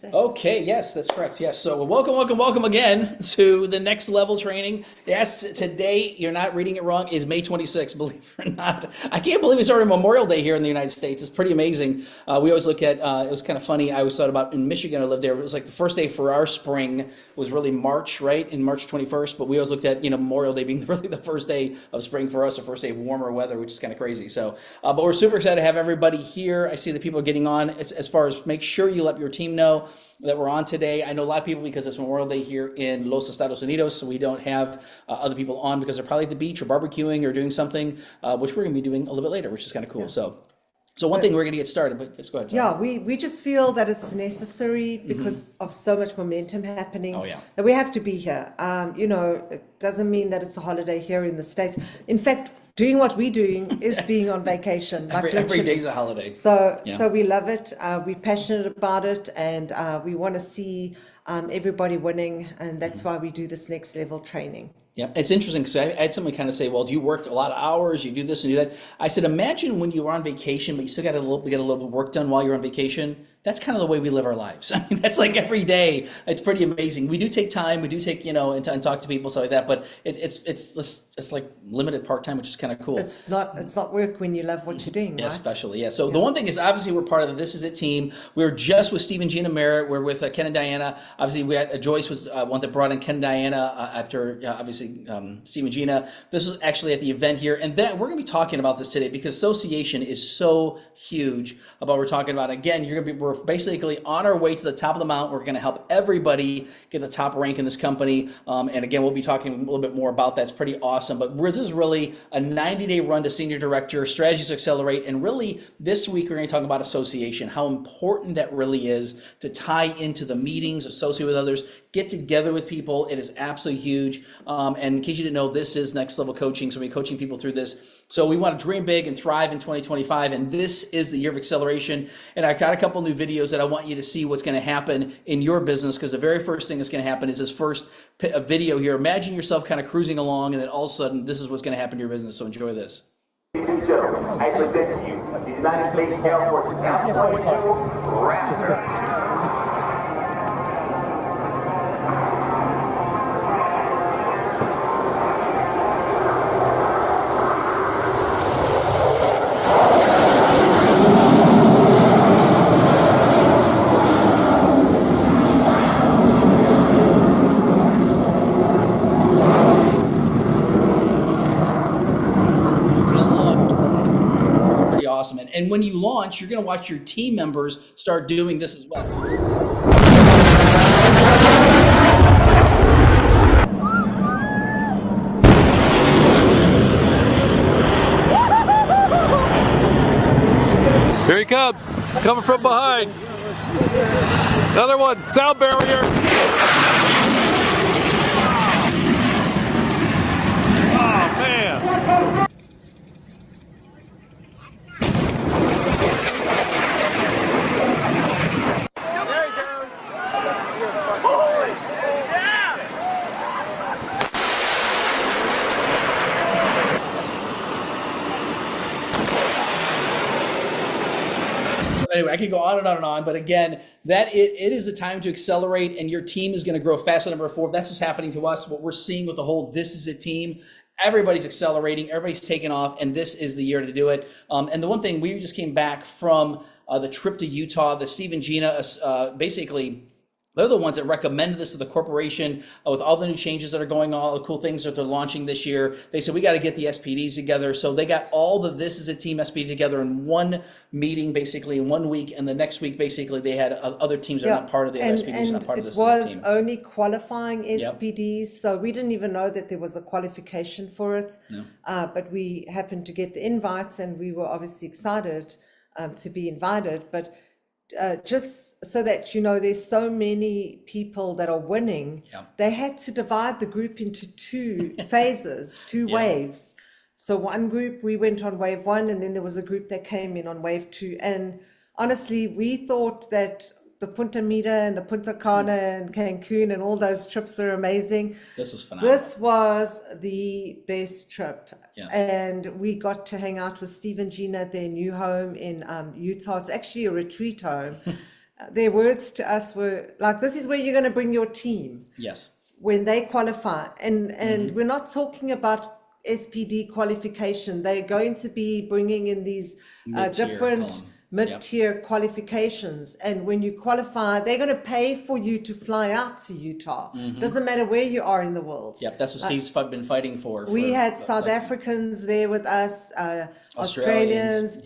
Okay, yes, that's correct. Yes. So welcome again to the next level training. Yes, today you're not reading it wrong. Is May 26th, believe it or not. I can't believe it's already Memorial Day here in the United States. It's pretty amazing. We always look at. It was kind of funny. I always thought about in Michigan. I lived there. It was like the first day for our spring was really March, right? In March 21st. But we always looked at Memorial Day being really the first day of spring for us, the first day of warmer weather, which is kind of crazy. So, but we're super excited to have everybody here. I see the people getting on. As far as make sure you let your team know that we're on today. I know a lot of people because it's Memorial Day here in Los Estados Unidos, so we don't have other people on because they're probably at the beach or barbecuing or doing something, which we're going to be doing a little bit later, which is kind of cool. Yeah. So one thing we're going to get started, but just go ahead. Yeah, we just feel that it's necessary because of so much momentum happening. Oh, yeah. That we have to be here. It doesn't mean that it's a holiday here in the States. In fact, doing what we're doing is being on vacation. Every literally. day's a holiday. So Yeah. so we love it. We're passionate about it, and we want to see everybody winning, and that's why we do this next level training. Yeah, it's interesting because I had somebody kind of say, "Well, do you work a lot of hours? You do this and do that?" I said, "Imagine when you were on vacation, but you still got a little bit of work done while you're on vacation. That's kind of the way we live our lives. I mean, that's like every day. It's pretty amazing. We do take time. We do take and talk to people, stuff like that. But it's like limited part time, which is kind of cool. It's not work when you love what you're doing, Yeah, right? especially. Yeah. So the one thing is obviously we're part of the This Is It team. We were just with Steve and Gina Merritt. We're with Ken and Diana. Obviously, we had Joyce was one that brought in Ken and Diana after obviously Steve and Gina. This is actually at the event here, and then we're going to be talking about this today because association is so huge. About what we're talking about again. We're basically on our way to the top of the mountain. We're going to help everybody get the top rank in this company. And again, we'll be talking a little bit more about that. It's pretty awesome. But this is really a 90-day run to senior director, strategies to accelerate. And really this week, we're going to talk about association, how important that really is to tie into the meetings, associate with others, get together with people. It is absolutely huge. And in case you didn't know, this is Next Level Coaching. So we're coaching people through this. So we want to dream big and thrive in 2025. And this is the year of acceleration. And I've got a couple new videos that I want you to see what's going to happen in your business, because the very first thing that's going to happen is this first video here. Imagine yourself kind of cruising along, and then all of a sudden, this is what's going to happen to your business. So enjoy this. I present to you the United States Air Force F-22 Raptor. Pretty awesome. And when you launch, you're going to watch your team members start doing this as well. Here he comes, coming from behind. Another one, sound barrier. Oh, man. There he goes. Anyway, I could go on and on and on, but again, it is the time to accelerate, and your team is going to grow fast. Number 4, that's what's happening to us. What we're seeing with the whole This Is It team, everybody's accelerating, everybody's taking off, and this is the year to do it. And the one thing, we just came back from the trip to Utah. The Steve and Gina basically. They're the ones that recommended this to the corporation with all the new changes that are going on, all the cool things that they're launching this year. They said, we got to get the SPDs together. So they got all the This Is a Team SPD together in one meeting, basically in 1 week. And the next week, basically, they had other teams that are not part of the SPDs, not part of this it was team. only qualifying SPDs, so we didn't even know that there was a qualification for it. No. But we happened to get the invites, and we were obviously excited to be invited. But just so that you know, there's so many people that are winning. They had to divide the group into 2 phases, 2 waves. So one group, we went on wave 1, and then there was a group that came in on wave 2. And honestly, we thought that the Punta Mita and the Punta Cana and Cancun and all those trips are amazing. This was phenomenal. This was the best trip. Yes. And we got to hang out with Steve and Gina at their new home in Utah. It's actually a retreat home. their words to us were like, this is where you're going to bring your team Yes. when they qualify. And we're not talking about SPD qualification. They're going to be bringing in these Mid-tier different column. mid-tier qualifications. And when you qualify, they're going to pay for you to fly out to Utah. Doesn't matter where you are in the world. Yep. That's what Steve's been fighting for. We had South Africans there with us, Australians,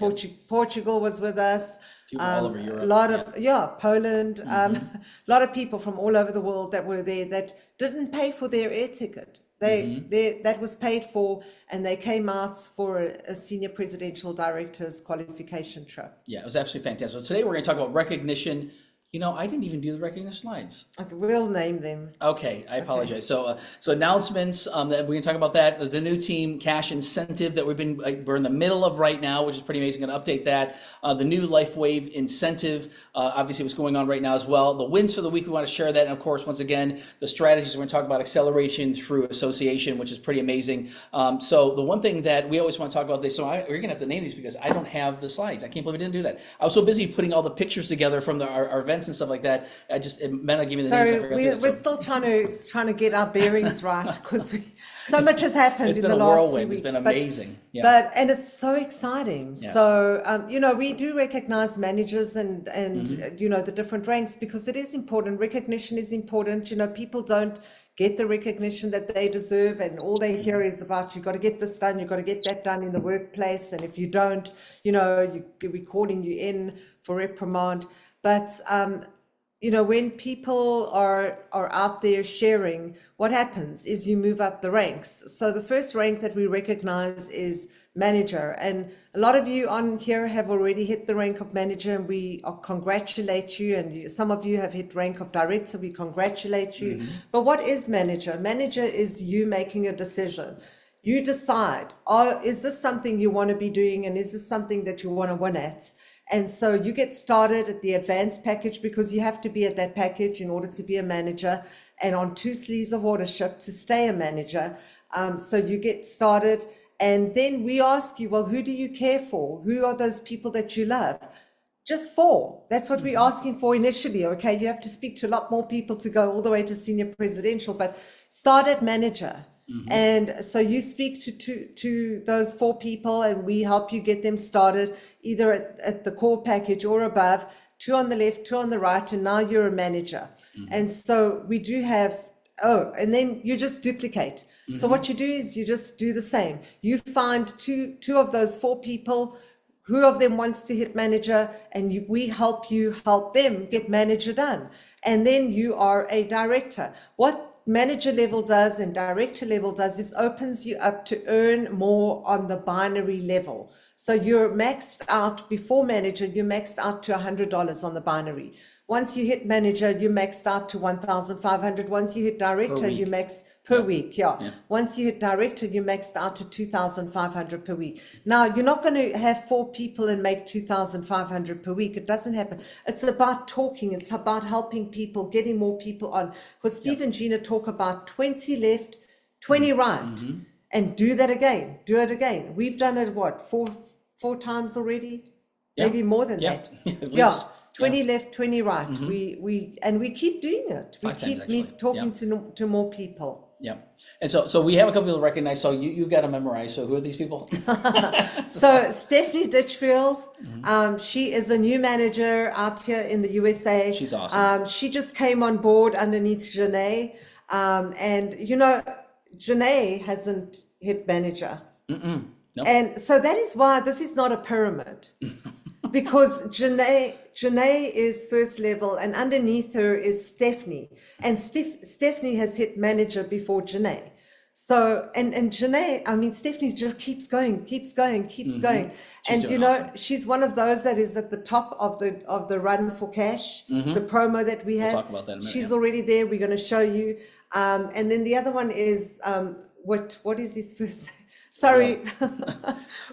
Portugal was with us. People all over Europe. A lot of, Poland, a lot of people from all over the world that were there that didn't pay for their air ticket. That was paid for, and they came out for a senior presidential director's qualification trip. Yeah, it was absolutely fantastic. So today we're going to talk about recognition. You know, I didn't even do the recognition slides. Okay, we'll name them. Okay, I apologize. So announcements that we're going to talk about that. The new team cash incentive that we're in the middle of right now, which is pretty amazing. Going to update that. The new LifeWave incentive, obviously what's going on right now as well. The wins for the week, we want to share that. And of course, once again, the strategies, we're going to talk about acceleration through association, which is pretty amazing. So the one thing that we always want to talk about this, we're going to have to name these because I don't have the slides. I can't believe I didn't do that. I was so busy putting all the pictures together from our events and stuff like that. It meant I gave me the names. I forgot to do that. We're still trying to get our bearings right because so much has happened in the last few weeks. It's been amazing. And it's so exciting. Yes. So we do recognize managers and the different ranks because it is important. Recognition is important. People don't get the recognition that they deserve, and all they hear is about, you got to get this done, you got to get that done in the workplace, and if you don't, we're calling you in for reprimand. But when people are out there sharing, what happens is you move up the ranks. So the first rank that we recognize is manager. And a lot of you on here have already hit the rank of manager, and we congratulate you. And some of you have hit rank of director, we congratulate you. But what is manager? Manager is you making a decision. You decide, is this something you want to be doing, and is this something that you want to win at? And so you get started at the advanced package because you have to be at that package in order to be a manager, and on 2 sleeves of authorship to stay a manager. So you get started, and then we ask you, well, who do you care for? Who are those people that you love? Just 4. That's what we're asking for initially. Okay, you have to speak to a lot more people to go all the way to senior presidential, but start at manager. And so you speak to those 4 people, and we help you get them started either at the core package or above, 2 on the left, 2 on the right, and now you're a manager. And so we do have, and then you just duplicate. So what you do is you just do the same. You find two of those 4 people, who of them wants to hit manager, and we help you help them get manager done. And then you are a director. What manager level does and director level does is opens you up to earn more on the binary level. So you're maxed out before manager, you're maxed out to $100 on the binary. Once you hit manager, you maxed out to 1,500. Once you hit director, you max per week. Yeah. Once you hit director, you maxed out to 2,500 per week. Now, you're not going to have 4 people and make 2,500 per week. It doesn't happen. It's about talking. It's about helping people, getting more people on. Because Steve and Gina talk about 20 left, 20 right, and do that again. Do it again. We've done it, what, four times already? Maybe more than that. At least. 20 left, 20 right. We keep doing it. We 5 keep times, actually. talking to more people. Yeah. And so we have a couple people to recognize. So you've got to memorize. So who are these people? So Stephanie Ditchfield, she is a new manager out here in the USA. She's awesome. She just came on board underneath Janae. And Janae hasn't hit manager. Nope. And so that is why this is not a pyramid. Because Janae is first level, and underneath her is Stephanie, and Stephanie has hit manager before Janae. So and Janae, Stephanie just keeps going. She's and awesome. she's one of those that is at the top of the run for cash, the promo that we have. We'll talk about that in a minute, She's already there. We're going to show you. And then the other one is what is his first? Sorry,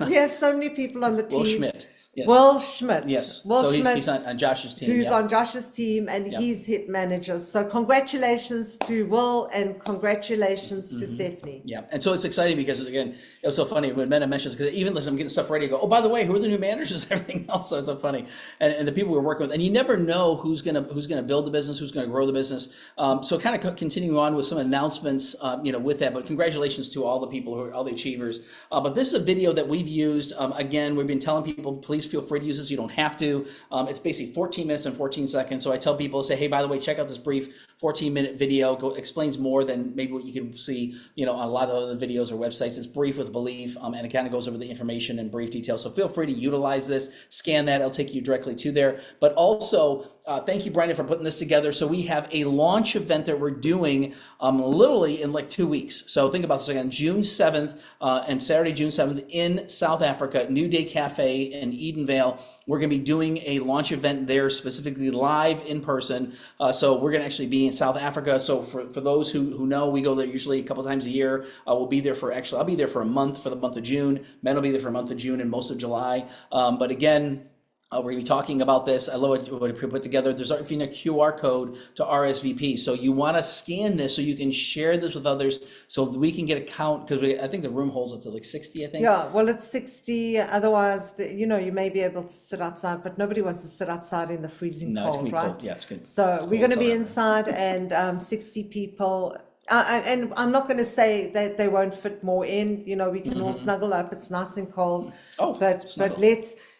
we have so many people on the team. Will Schmidt. Yes. Will Schmidt. Yes. Will so Schmidt, he's on Josh's team. who's yeah. on Josh's team, and he's hit managers. So congratulations to Will, and congratulations to Stephanie. Yeah, and so it's exciting because again, it was so funny when Mena mentions, because even listen, I'm getting stuff ready to go. Oh, by the way, who are the new managers and everything else? So it's so funny, and the people we're working with, and you never know who's gonna build the business, who's gonna grow the business. So kind of continuing on with some announcements, with that. But congratulations to all the people all the achievers. But this is a video that we've used. Again, we've been telling people, please feel free to use this. You don't have to. It's basically 14 minutes and 14 seconds. So I tell people, say, hey, by the way, check out this brief 14-minute video. Explains more than maybe what you can see, on a lot of other videos or websites. It's brief with belief, and it kind of goes over the information in brief detail. So feel free to utilize this. Scan that; it'll take you directly to there. But also, thank you, Brandon, for putting this together. So we have a launch event that we're doing literally in like 2 weeks. So think about this again: June 7th and Saturday, June 7th in South Africa, New Day Cafe in Edenvale. We're going to be doing a launch event there, specifically live in person. So we're going to actually be in South Africa. So for those who know, we go there usually a couple times a year. We'll be there I'll be there for a month, for the month of June. Men will be there for a month of June and most of July. But again, we're going to be talking about this. I love what we put together. There's even a QR code to RSVP. So you want to scan this so you can share this with others so we can get a count, because I think the room holds up to like 60, I think. Yeah, well, it's 60. Otherwise, you may be able to sit outside, but nobody wants to sit outside in the freezing No, cold, it's going to be right? cold. Yeah, it's good. So we're going to be inside, and 60 people. And I'm not going to say that they won't fit more in. We can all snuggle up. It's nice and cold. Oh, but snuggle.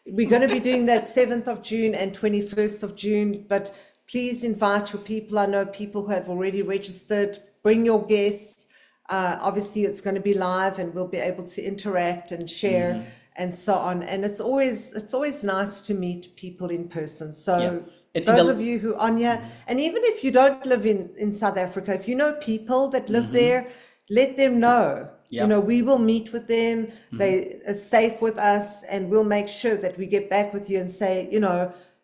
we're going to be doing that 7th of June and 21st of June. But please invite your people. I know people who have already registered. Bring your guests. Obviously, it's going to be live, and we'll be able to interact and share and so on. And it's always nice to meet people in person. So. Yeah. And Those of you who are here, and even if you don't live in South Africa, if you know people that live there, let them know. Yeah. We will meet with them. They are safe with us, and we'll make sure that we get back with you and say,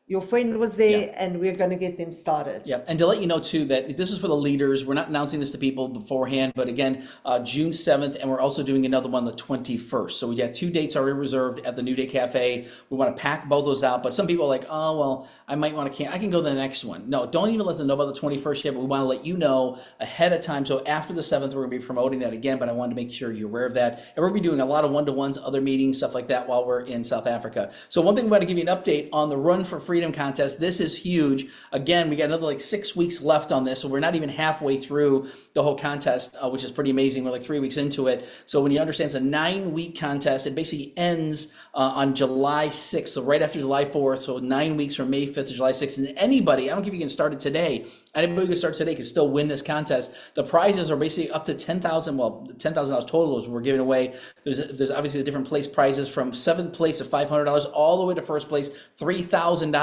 your friend was there, and we're going to get them started. Yeah, and to let you know too that this is for the leaders. We're not announcing this to people beforehand, but again, June 7th, and we're also doing another one the 21st. So we got 2 dates already reserved at the New Day Cafe. We want to pack both those out, but some people are like, oh, well, I might want to I can go to the next one. No, don't even let them know about the 21st yet, but we want to let you know ahead of time. So after the 7th, we're going to be promoting that again, but I wanted to make sure you're aware of that. And we're going to be doing a lot of one-to-ones, other meetings, stuff like that while we're in South Africa. So one thing we want to give you an update on the Run for Freedom contest. This is huge. Again, we got another like 6 weeks left on this, so we're not even halfway through the whole contest, which is pretty amazing. We're like 3 weeks into it. So when you understand it's a 9-week contest, it basically ends on July 6th, so right after July 4th, so 9 weeks from May 5th to July 6th. And anybody, I don't care if you can start it today, anybody who can start today can still win this contest. The prizes are basically up to $10,000, well, $10,000 total is we're giving away. There's obviously the different place prizes from 7th place of $500 all the way to first place, $3,000.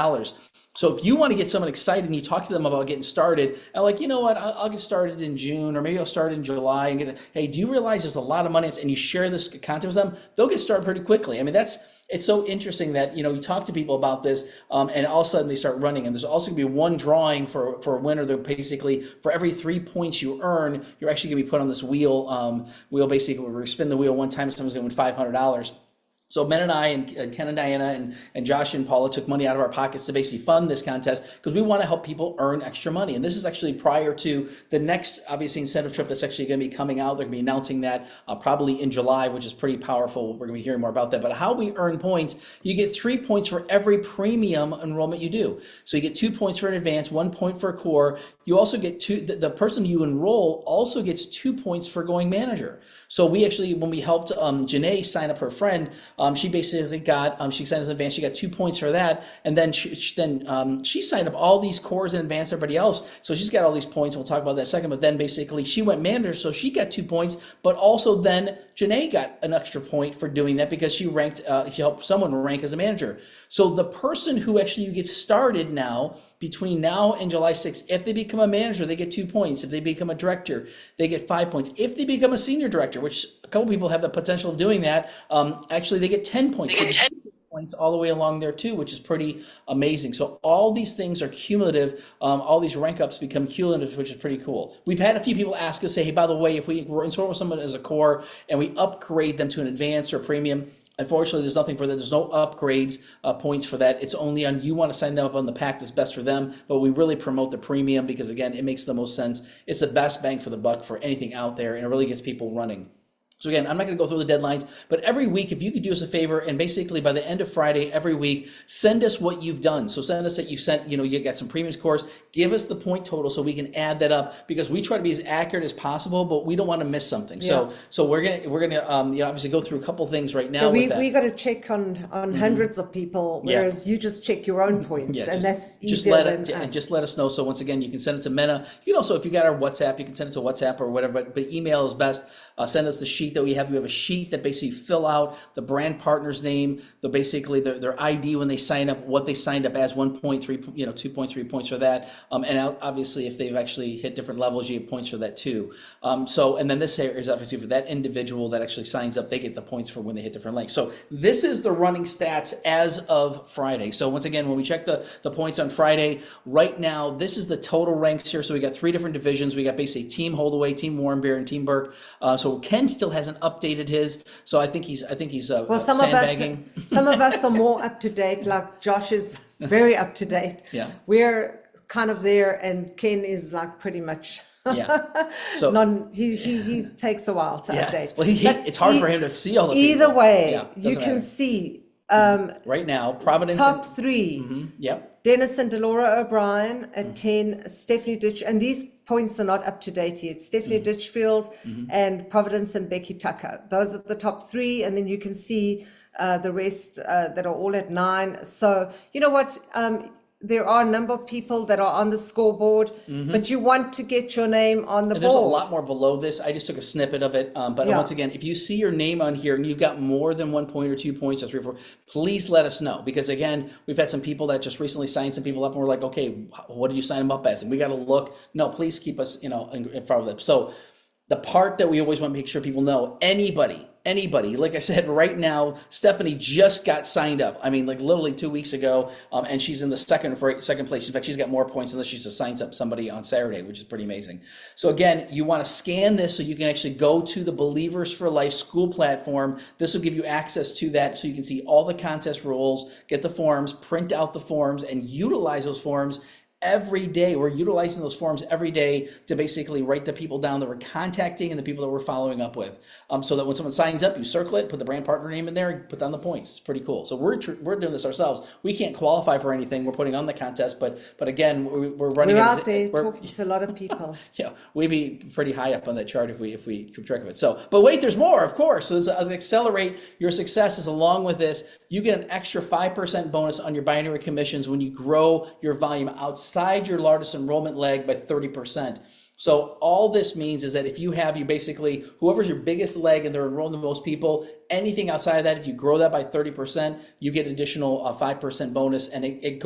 So if you want to get someone excited and you talk to them about getting started, and like, you know what, I'll get started in June, or maybe I'll start in July, and hey, do you realize there's a lot of money, and you share this content with them, they'll get started pretty quickly. I mean, it's so interesting that, you talk to people about this, and all of a sudden they start running. And there's also gonna be one drawing for a winner. They're basically, for every 3 points you earn, you're actually gonna be put on this wheel basically where we spin the wheel one time, someone's gonna win $500. So Men and I and Ken and Diana and Josh and Paula took money out of our pockets to basically fund this contest because we want to help people earn extra money. And this is actually prior to the next, obviously, incentive trip that's actually going to be coming out. They're going to be announcing that probably in July, which is pretty powerful. We're going to be hearing more about that. But how we earn points, you get 3 points for every premium enrollment you do. So you get 2 points for an advance, 1 point for a core. You also get the person you enroll also gets 2 points for going manager. So we actually, when we helped Janae sign up her friend, she basically got, she signed up in advance, she got 2 points for that. And then she signed up all these cores in advance, everybody else. So she's got all these points. We'll talk about that in a second. But then basically she went manager, so she got 2 points. But also then Janae got an extra point for doing that because she ranked, she helped someone rank as a manager. So the person who actually gets started now, between now and July 6th, if they become a manager, they get 2 points. If they become a director, they get 5 points. If they become a senior director, which a couple people have the potential of doing that, actually they get 10 points. They get 10 points all the way along there too, which is pretty amazing. So all these things are cumulative. All these rank ups become cumulative, which is pretty cool. We've had a few people ask us, say, hey, by the way, if we enroll with someone as a core and we upgrade them to an advanced or premium, Unfortunately, there's nothing for that. There's no upgrades points for that. It's only on you want to sign them up on the pack that's best for them. But we really promote the premium because, again, it makes the most sense. It's the best bang for the buck for anything out there, and it really gets people running. So again, I'm not going to go through the deadlines, but every week, if you could do us a favor, and basically by the end of Friday, every week, send us what you've done. So send us that you sent, you got some premium scores, give us the point total so we can add that up, because we try to be as accurate as possible, but we don't want to miss something. Yeah. So we're gonna obviously go through a couple things right now. We got to check on hundreds of people, whereas you just check your own points, and that's easier than us. Just let us know. So once again, you can send it to Mena. You can also, if you got our WhatsApp, you can send it to WhatsApp or whatever, but email is best. Send us the sheet that we have. We have a sheet that basically fill out the brand partner's name, basically their ID when they sign up, what they signed up as, 1.3, 2.3 points for that. And obviously if they've actually hit different levels, you get points for that too. And then this here is obviously for that individual that actually signs up, they get the points for when they hit different links. So this is the running stats as of Friday. So once again, when we check the points on Friday, right now, this is the total ranks here. So we got 3 different divisions. We got basically Team Holdaway, Team Warrenbeer, and Team Burke. So Ken still hasn't updated his, so I think he's Well, sandbagging. some of us are more up to date. Like Josh is very up to date. Yeah. We're kind of there, and Ken is like pretty much. Yeah. So he takes a while to update. Well, it's hard for him to see all the Either people. way, Yeah, you doesn't can matter. see Right now, Providence. top 3. Yep. Dennis and Delora O'Brien at 10, Stephanie Ditch, and these points are not up to date yet. Stephanie Ditchfield and Providence and Becky Tucker. Those are the top 3, and then you can see the rest that are all at 9. So you know what? There are a number of people that are on the scoreboard, but you want to get your name on the And there's a board. lot more below this. I just took a snippet of it. But Yeah. once again, if you see your name on here and you've got more than 1 point or 2 points or 3 or 4, please let us know. Because again, we've had some people that just recently signed some people up and we're like, okay, what did you sign them up as? And we got to look. No, please keep us, in front of them. So the part that we always want to make sure people know, anybody, like I said, right now, Stephanie just got signed up. I mean, like literally 2 weeks ago, and she's in the second place. In fact, she's got more points unless she's signed up somebody on Saturday, which is pretty amazing. So again, you want to scan this so you can actually go to the Believers for Life school platform. This will give you access to that so you can see all the contest rules, get the forms, print out the forms, and utilize those forms every day. We're utilizing those forms every day to basically write the people down that we're contacting and the people that we're following up with, so that when someone signs up, you circle it, put the brand partner name in there, and put down the points. It's pretty cool. So we're doing this ourselves. We can't qualify for anything. We're putting on the contest, but again, we're running. We're out there talking to a lot of people. Yeah, we'd be pretty high up on that chart if we keep track of it. So, but wait, there's more, of course. So accelerate your successes. Along with this, you get an extra 5% bonus on your binary commissions when you grow your volume outside your largest enrollment leg by 30%. So all this means is that if you basically, whoever's your biggest leg and they're enrolling the most people, anything outside of that, if you grow that by 30%, you get an additional 5% bonus, and it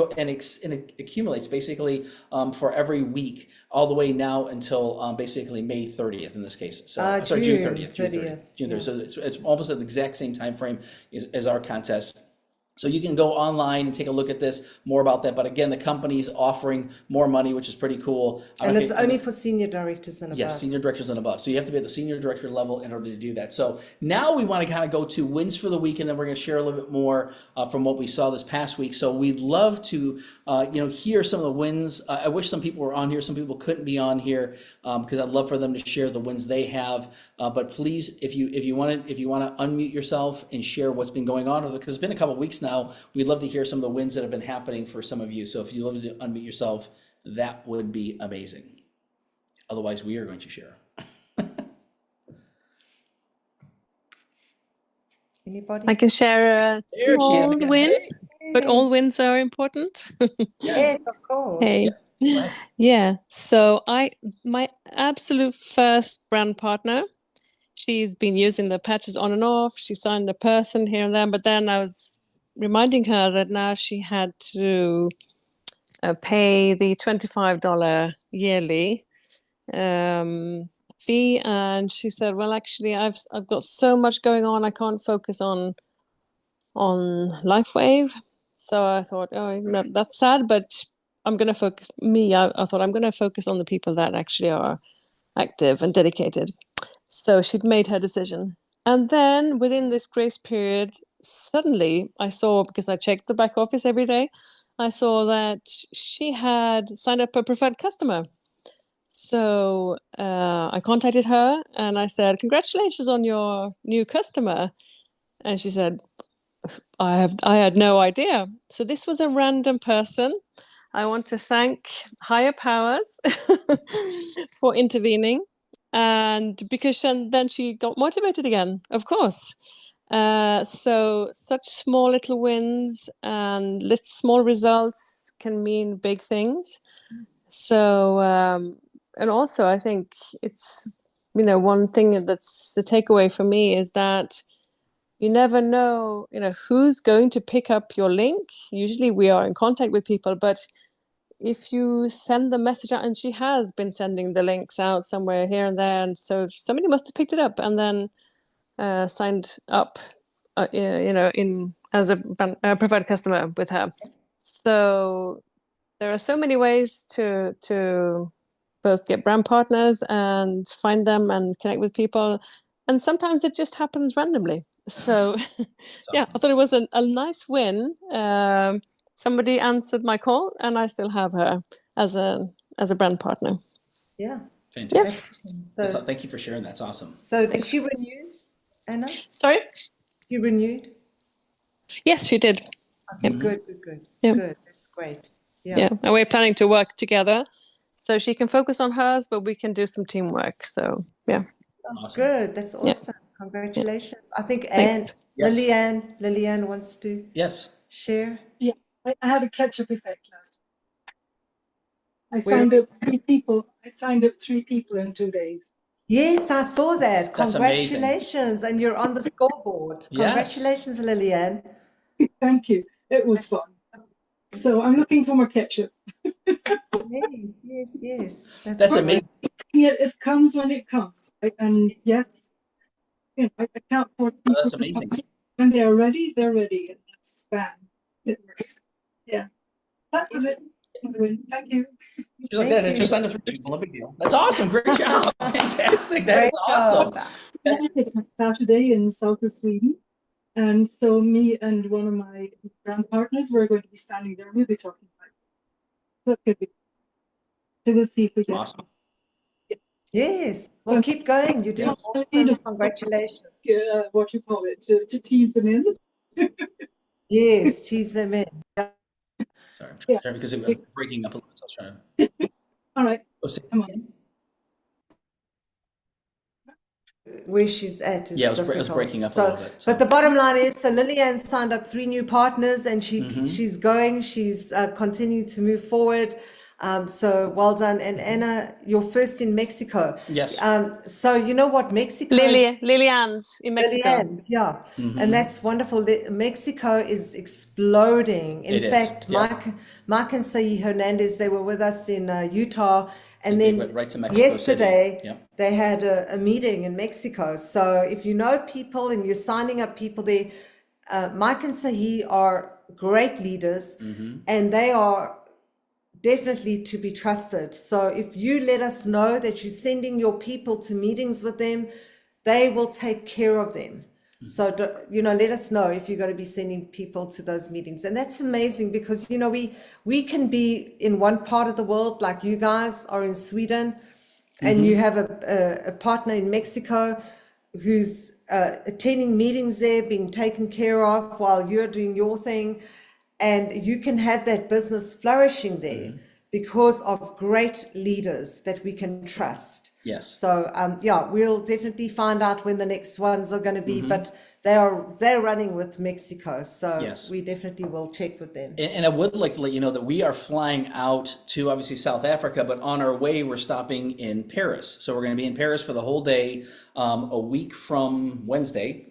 accumulates basically for every week all the way now until basically May 30th in this case. So June 30th. June 30th. So it's almost at the exact same time frame as our contest. So you can go online and take a look at this, more about that. But again, the company's offering more money, which is pretty cool. And it's only for senior directors and above. Yes, senior directors and above. So you have to be at the senior director level in order to do that. So now we want to kind of go to wins for the week, and then we're going to share a little bit more from what we saw this past week. So we'd love to, hear some of the wins. I wish some people were on here. Some people couldn't be on here because I'd love for them to share the wins they have. But please, if you want to unmute yourself and share what's been going on, because it's been a couple of weeks now, we'd love to hear some of the wins that have been happening for some of you. So if you'd love to unmute yourself, that would be amazing. Otherwise, we are going to share. Anybody? I can share a There she is small again. win, Hey. but all wins are important. Yes, of course. Hey. Yeah. So my absolute first brand partner, she's been using the patches on and off. She signed a person here and there, but then I was reminding her that now she had to pay the $25 yearly fee, and she said, well, actually I've got so much going on, I can't focus on LifeWave. So I thought, oh no, that's sad, but I'm going to focus I thought I'm going to focus on the people that actually are active and dedicated. So she'd made her decision. And then within this grace period, suddenly I saw, because I checked the back office every day, I saw that she had signed up a preferred customer. So I contacted her and I said, "Congratulations on your new customer." And she said, I had no idea. So this was a random person. I want to thank higher powers for intervening. And because then she got motivated again, of course. So such small little wins and small results can mean big things. So, and also I think it's, one thing that's the takeaway for me is that you never know, who's going to pick up your link. Usually we are in contact with people, but if you send the message out, and she has been sending the links out somewhere here and there, and so somebody must have picked it up and then signed up, in as a preferred customer with her. So there are so many ways to both get brand partners and find them and connect with people, and sometimes it just happens randomly. So yeah, I thought it was a nice win. Somebody answered my call, and I still have her as a brand partner. Yeah. Fantastic. So Thank you for sharing. That's awesome. so did she renew, Anna? Sorry? You renewed? Yes, she did. Okay, good. Yeah. Good. That's great. Yeah, and we're planning to work together, so she can focus on hers, but we can do some teamwork. So yeah. Oh, good. That's awesome. Congratulations. I think Thanks. Lillian wants to Yes. share. Yeah, I had a catch-up effect last week. I signed up 3 people. I signed up 3 people in 2 days. Yes, I saw that. That's amazing. Congratulations. And you're on the scoreboard. Yes. Congratulations, Lillian. Thank you. It was fun. So I'm looking for more catch-up. Yes. That's amazing. It comes when it comes. Right? And yes, I can't force people That's to amazing. come. When they are ready, they're ready. And that's bam. It works. Yeah. That was it. Thank you. She's like, "Yeah, just signed up 3 people. No big deal." That's awesome. Great job. Fantastic. That is Great awesome. job. Saturday in south of Sweden. And so me and one of my brand partners, we're going to be standing there. We'll be talking about it. So it could be. So we'll see if we get Awesome. Yes. Well, keep going. You're doing awesome. Congratulations. What you call it, to tease them in. Yes, tease them in. Sorry, I'm trying because I'm breaking up a little, so I was trying to. All right. Say Come it again. Where she's at is Yeah, it was difficult. breaking up a So, little bit. So. but the bottom line is, so Lillian signed up 3 new partners, and she's going. She's continued to move forward. So well done. And Anna, you're first in Mexico. Yes. So you know what Mexico is? Lilian's in Mexico. Lillian's, yeah. And that's wonderful. Mexico is exploding. In It is, fact, yeah. Mike and Sayi Hernandez, they were with us in Utah. And They then went right to Mexico yesterday, City. Yep. they had a meeting in Mexico. So if you know people and you're signing up people there, Mike and Sahi are great leaders, and they are definitely to be trusted. So if you let us know that you're sending your people to meetings with them, they will take care of them. So, let us know if you're going to be sending people to those meetings. And that's amazing because, we can be in one part of the world, like you guys are in Sweden, and you have a partner in Mexico who's attending meetings there, being taken care of while you're doing your thing. And you can have that business flourishing there because of great leaders that we can trust. Yes. So we'll definitely find out when the next ones are going to be, but they're running with Mexico, so Yes. we definitely will check with them. And I would like to let you know that we are flying out to obviously South Africa, but on our way we're stopping in Paris. So we're going to be in Paris for the whole day, a week from Wednesday.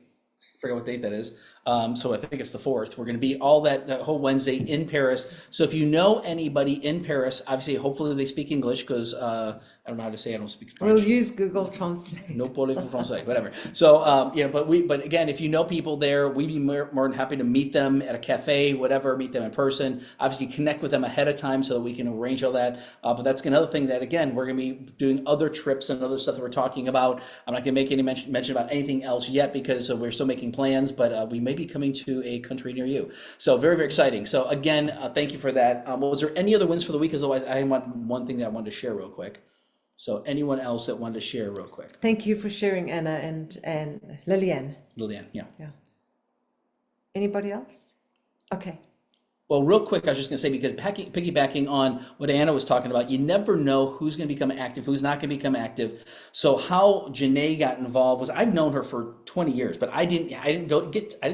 I forget what date that is. So I think it's the 4th. We're going to be all that whole Wednesday in Paris. So if you know anybody in Paris, obviously, hopefully they speak English, because I don't know how to say, I don't speak French. We'll use Google Translate. No parlez-vous français, whatever. So, but again, if you know people there, we'd be more than happy to meet them at a cafe, whatever, meet them in person. Obviously, connect with them ahead of time so that we can arrange all that. But that's another thing that, again, we're going to be doing other trips and other stuff that we're talking about. I'm not going to make any mention about anything else yet, because we're still making plans, but we may be coming to a country near you. So very, very exciting. So again, thank you for that. Was there any other wins for the week? Otherwise, I want one thing that I wanted to share real quick. So anyone else that wanted to share real quick? Thank you for sharing, Anna and Lillian. Lillian, yeah. Anybody else? Okay. Well, real quick, I was just going to say, because piggybacking on what Anna was talking about, you never know who's going to become active, who's not going to become active. So how Janae got involved was, I've known her for 20 years, but I didn't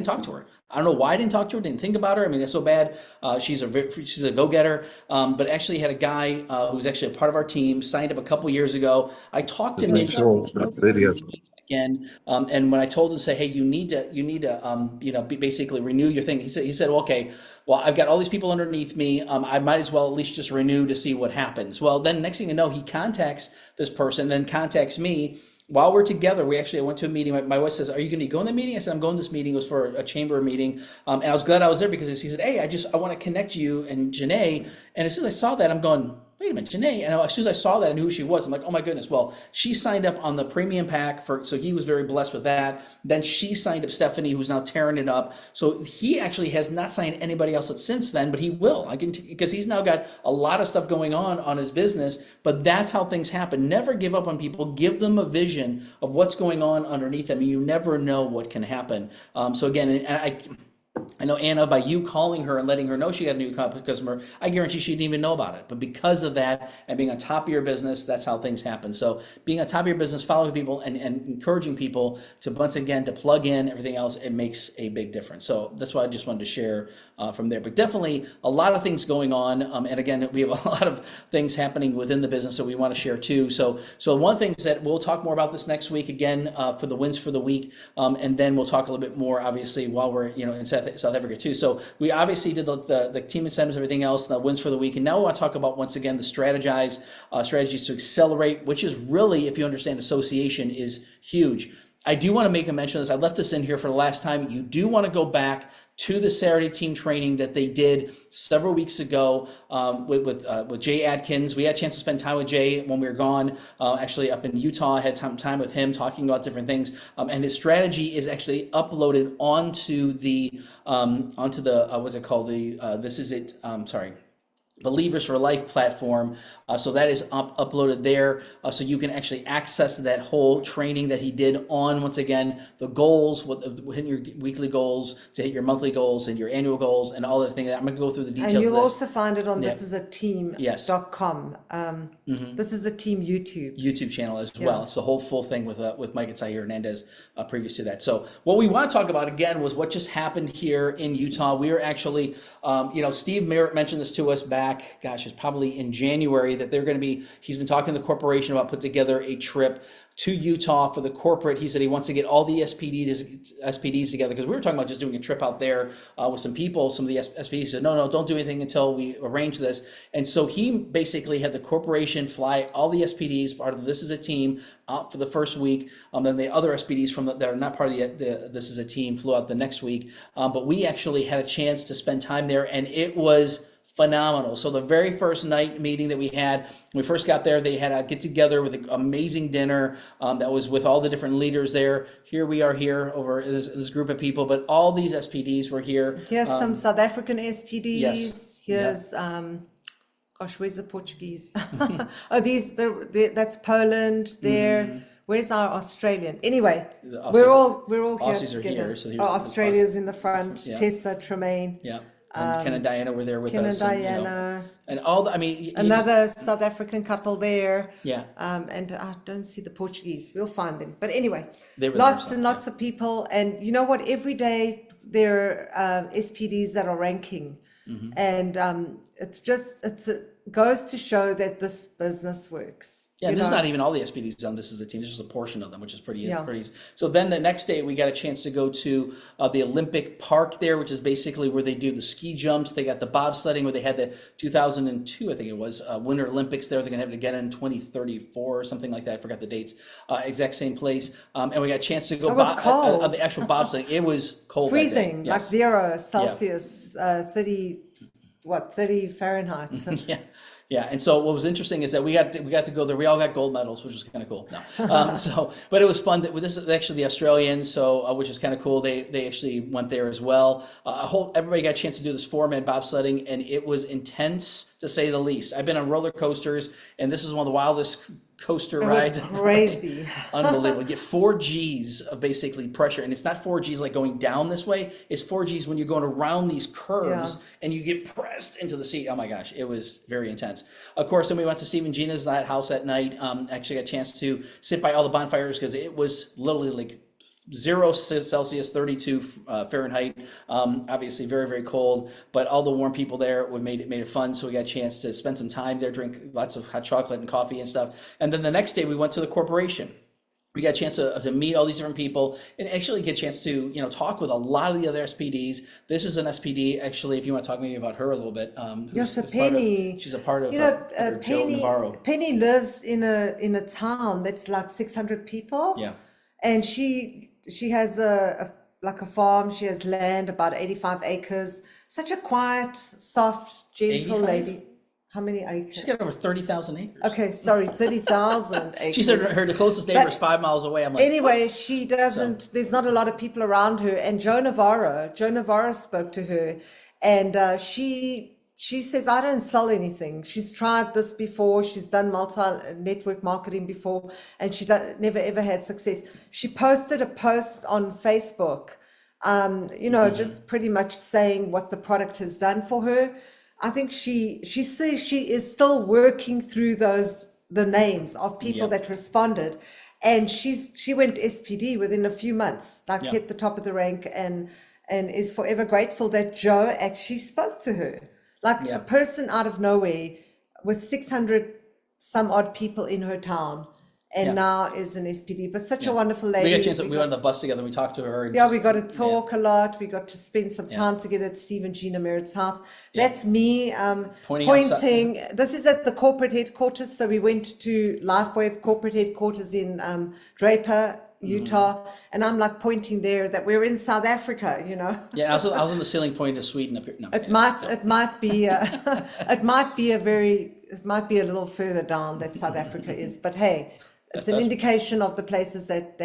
talk to her. I don't know why I didn't talk to her, didn't think about her. I mean, that's so bad. She's a go-getter, but actually had a guy who's actually a part of our team, signed up a couple years ago. I talked him into again, and when I told him, say, hey, you need to basically renew your thing. He said, well, okay, well, I've got all these people underneath me. I might as well at least just renew to see what happens. Well, then next thing you know, he contacts this person, then contacts me. While we're together, I went to a meeting. My wife says, are you going to go in the meeting? I said, I'm going to this meeting. It was for a chamber meeting. And I was glad I was there, because he said, hey, I want to connect you and Janae. And as soon as I saw that, I'm going, wait a minute, Janae. And as soon as I saw that, I knew who she was. I'm like, oh my goodness. Well, she signed up on the premium pack so he was very blessed with that. Then she signed up Stephanie, who's now tearing it up. So he actually has not signed anybody else since then, but he will. Because he's now got a lot of stuff going on his business. But that's how things happen. Never give up on people. Give them a vision of what's going on underneath them. You never know what can happen. So again, I know Anna, by you calling her and letting her know she got a new customer, I guarantee she didn't even know about it. But because of that and being on top of your business, that's how things happen. So being on top of your business, following people and encouraging people to, once again, to plug in everything else, it makes a big difference. So that's why I just wanted to share from there. But definitely a lot of things going on. And again, we have a lot of things happening within the business that we want to share too. So one thing is that we'll talk more about this next week, again, for the wins for the week. And then we'll talk a little bit more, obviously, while we're in South Africa too. So we obviously did the team incentives, everything else, the wins for the week. And now we want to talk about, once again, the strategies to accelerate, which is really, if you understand, association is huge. I do want to make a mention of this. I left this in here for the last time. You do want to go back to the Saturday team training that they did several weeks ago with Jay Adkins. We had a chance to spend time with Jay when we were gone, actually up in Utah. I had time with him talking about different things. And his strategy is actually uploaded onto the what's it called? This is it. Believers for Life platform. So that is uploaded there. So you can actually access that whole training that he did on, once again, the goals, hitting your weekly goals, to hit your monthly goals and your annual goals and all the things. I'm going to go through the details and you'll of this. also find it on thisisateam.com. This is a team YouTube channel as well. It's the whole full thing with Mike and Sahir Hernandez previous to that. So what we want to talk about again was what just happened here in Utah. We are actually, Steve Merritt mentioned this to us back, it's probably in January, that he's been talking to the corporation about put together a trip to Utah for the corporate. He said he wants to get all the SPDs together, because we were talking about just doing a trip out there with some people. Some of the SPDs said, no, don't do anything until we arrange this. And so he basically had the corporation fly all the SPDs, part of This Is a Team, out for the first week. Then the other SPDs that are not part of the This Is a Team flew out the next week. But we actually had a chance to spend time there, and it was phenomenal. So the very first night meeting that we had, when we first got there, they had a get together with an amazing dinner that was with all the different leaders there. Here we are here over this group of people, but all these SPDs were here. Here's some South African SPDs. Yes. Here's where's the Portuguese? That's Poland there. Where's our Australian? Anyway, we're all here Aussies together. Are here, so Australia's in the front. Tessa, Tremaine. Yeah. And Ken and Diana were there with Ken us. And Diana. And all another South African couple there. Yeah. And I don't see the Portuguese. We'll find them. But anyway, they were lots and lots of people. And you know what? Every day there are SPDs that are ranking. And it's goes to show that this business works. Yeah, you this is know? not even all the SPDs done. This is the team. This is just a portion of them, which is pretty. Yeah. So then the next day we got a chance to go to the Olympic Park there, which is basically where they do the ski jumps. They got the bobsledding where they had the 2002, I think it was, Winter Olympics there. They're gonna have it again in 2034 or something like that. I forgot the dates. Exact same place. And we got a chance to go It was cold. the actual bobsledding. It was cold. that day. Freezing, like Yes. 0 Celsius, 30 Fahrenheit. So Yeah, yeah. And so what was interesting is that we got to go there. We all got gold medals, which was kind of cool. No, but it was fun. This is actually the Australians, so which is kind of cool. They actually went there as well. Everybody got a chance to do this 4-man bobsledding, and it was intense to say the least. I've been on roller coasters, and this is one of the wildest coaster it rides. was crazy. Unbelievable. You get 4 G's of basically pressure, and it's not 4 G's like going down this way. It's 4 G's when you're going around these curves and you get pressed into the seat. Oh my gosh, it was very intense. Of course, then we went to Steve and Gina's house that night. Actually got a chance to sit by all the bonfires because it was literally like 0 Celsius, 32 Fahrenheit. Obviously very, very cold, but all the warm people there made it fun. So we got a chance to spend some time there, drink lots of hot chocolate and coffee and stuff. And then the next day we went to the corporation. We got a chance to meet all these different people and actually get a chance to, talk with a lot of the other SPDs. This is an SPD, actually, if you want to talk maybe about her a little bit. Yes, so Penny. She's a part of Penny. Joe Navarro. Penny lives in a town that's like 600 people. Yeah. And she has a farm. She has land, about 85 acres. Such a quiet, soft, gentle 85? lady. How many acres? She's got over 30,000 acres. Okay, sorry, 30,000 acres. She said her closest neighbor is 5 miles away. I'm like, anyway, she doesn't, there's not a lot of people around her. And Joe Navarro spoke to her, and she says, I don't sell anything. She's tried this before. She's done multi-network marketing before, and she never ever had success. She posted a post on Facebook, just pretty much saying what the product has done for her. I think she says she is still working through the names of people that responded, and she went SPD within a few months, hit the top of the rank, and is forever grateful that Joe actually spoke to her. A person out of nowhere with 600 some odd people in her town, and now is an SPD, but such a wonderful lady. We got a chance. We went on the bus together and we talked to her. And we got to talk a lot. We got to spend some time together at Steve and Gina Merritt's house. That's me pointing. This is at the corporate headquarters. So we went to LifeWave corporate headquarters in Draper, Utah, and I'm pointing there that we're in South Africa, Yeah, I was on the ceiling pointing to Sweden up here. No, it might be it might be a little further down that South Africa is, but hey, it's an indication of the places that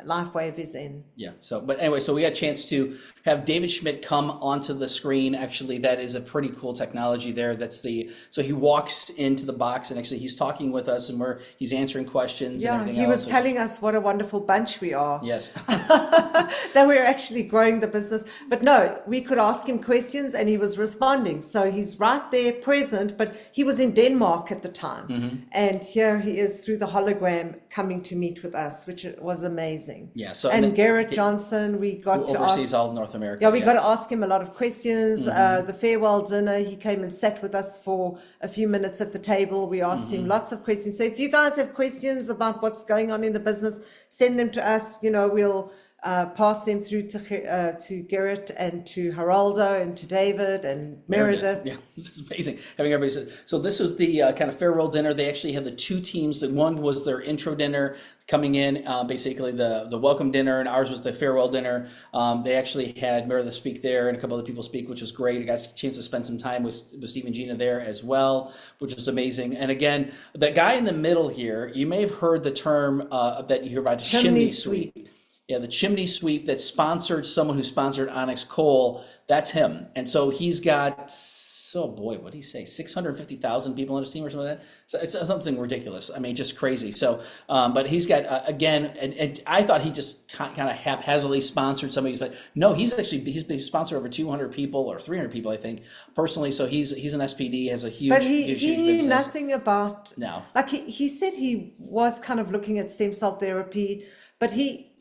LifeWave is in. Yeah. So, but anyway, so we got a chance to have David Schmidt come onto the screen. Actually, that is a pretty cool technology there. So he walks into the box and actually he's talking with us and he's answering questions. Yeah, and everything he else. was telling us what a wonderful bunch we are. Yes. That we're actually growing the business. But no, we could ask him questions and he was responding. So he's right there present, but he was in Denmark at the time. And here he is through the hologram coming to meet with us, which was amazing. Yeah. So and Garrett Johnson, we got to oversees ask. all North America. Yeah, we got to ask him a lot of questions. The farewell dinner, he came and sat with us for a few minutes at the table. We asked him lots of questions. So if you guys have questions about what's going on in the business, send them to us. We'll pass them through to Garrett and to Geraldo and to David and Meredith. Yeah, this is amazing having everybody sit. So this was the kind of farewell dinner. They actually had the 2 teams. The one was their intro dinner coming in, basically the welcome dinner, and ours was the farewell dinner. They actually had Meredith speak there and a couple other people speak, which was great. I got a chance to spend some time with Steve and Gina there as well, which was amazing. And again, the guy in the middle here, you may have heard the term that you hear about the chimney sweep. Yeah, the chimney sweep that sponsored someone who sponsored Onyx Coal, that's him. And so he's got, what did he say? 650,000 people on his team or something like that. So it's something ridiculous. I mean, just crazy. So, but he's got, again, and I thought he just kind of haphazardly sponsored some of these, but no, he's been sponsored over 200 people or 300 people, I think, personally. So he's an SPD, has a huge, but he huge knew business. nothing about, No. He said he was kind of looking at stem cell therapy, but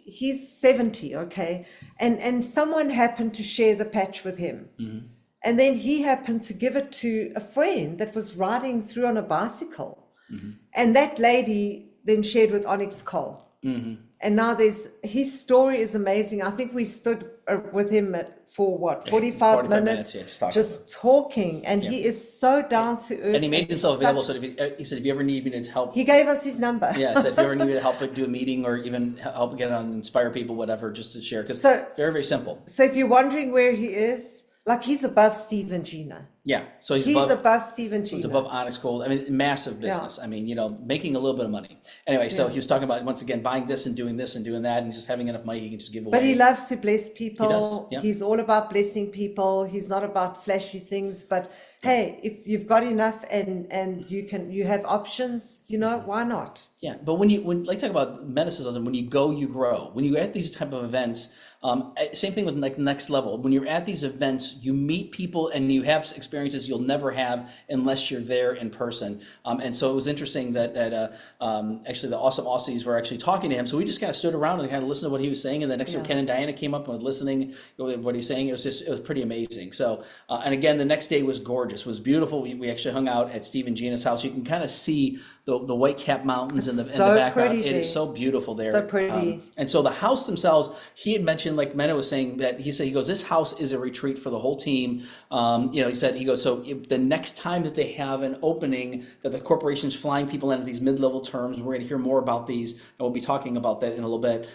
he's 70, okay? And someone happened to share the patch with him. And then he happened to give it to a friend that was riding through on a bicycle. And that lady then shared with Onyx Cole. And now his story is amazing. I think we stood with him for 45 minutes, yeah, just talking. And he is so down to earth. And he made himself available. So he said, if you ever need me to help, He gave us his number. yeah, so if you ever need me to help do a meeting or even help get on, inspire people, whatever, just to share, because So- very, very simple. So if you're wondering where he is, like he's above Steve and Gina. Yeah, so he's He's above, above Steve and he's Gina. above Onyx Gold. I mean, massive business. I mean, making a little bit of money. Anyway, so he was talking about, once again, buying this and doing that and just having enough money he can just give away. But he loves to bless people. He does, yeah. He's all about blessing people. He's not about flashy things. But hey, if you've got enough and you have options, why not? Yeah, but when like talk about medicine, when you go, you grow. When you're at these type of events, same thing with like next level. When you're at these events, you meet people and you have experiences you'll never have unless you're there in person. And so it was interesting that actually the Awesome Aussies were actually talking to him. So we just kind of stood around and kind of listened to what he was saying. And then next year, Ken and Diana came up and was listening to what he was saying. It was pretty amazing. So, and again, the next day was gorgeous, was beautiful. We actually hung out at Steve and Gina's house. You can kind of see the Whitecap Mountains in the background. It is so beautiful there. So pretty. And so the house themselves, he had mentioned, like Mena was saying, that he goes, this house is a retreat for the whole team. He goes, so if the next time that they have an opening, that the corporation's flying people in at these mid-level terms, we're going to hear more about these, and we'll be talking about that in a little bit.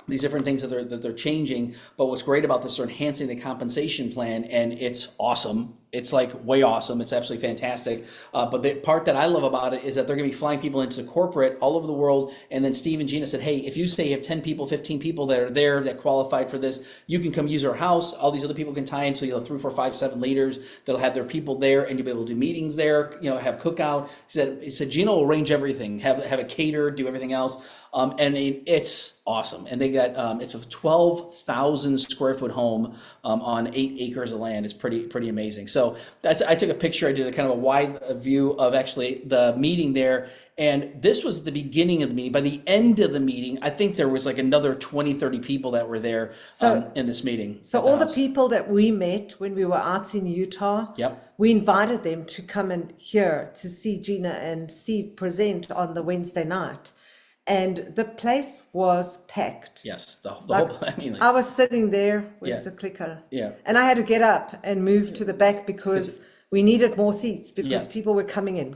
These different things that they're changing, but what's great about this, they're enhancing the compensation plan, and it's awesome. It's like way awesome. It's absolutely fantastic. But the part that I love about it is that they're going to be flying people into corporate all over the world. And then Steve and Gina said, hey, if you say you have 10 people, 15 people that are there that qualified for this, you can come use our house. All these other people can tie in. So you'll have 3, 4, 5, 7 leaders that'll have their people there, and you'll be able to do meetings there, have cookout. He said Gina will arrange everything, have it catered, do everything else. And it's awesome. And they got, it's a 12,000 square foot home on 8 acres of land. It's pretty amazing. So I took a picture. I did a kind of a wide view of actually the meeting there. And this was the beginning of the meeting. By the end of the meeting, I think there was like another 20, 30 people that were there in this meeting. So all the people that we met when we were out in Utah, we invited them to come and hear, to see Gina and Steve present on the Wednesday night. And the place was packed. Yes, the Like, whole. I mean, I was sitting there. Where's Yeah. the clicker? Yeah. And I had to get up and move to the back because we needed more seats because Yeah. people were coming in.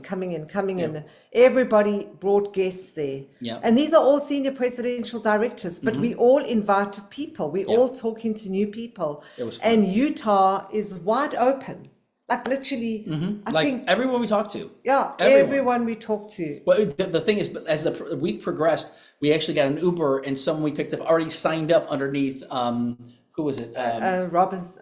And everybody brought guests there. Yeah. And these are all senior presidential directors, but we all invited people. We all talking to new people. It was fun. And Utah is wide open. Like literally, I like think, everyone we talked to. everyone we talked to. Well, the thing is, as the week progressed, we actually got an Uber, and someone we picked up already signed up underneath. Who was it? Robbins,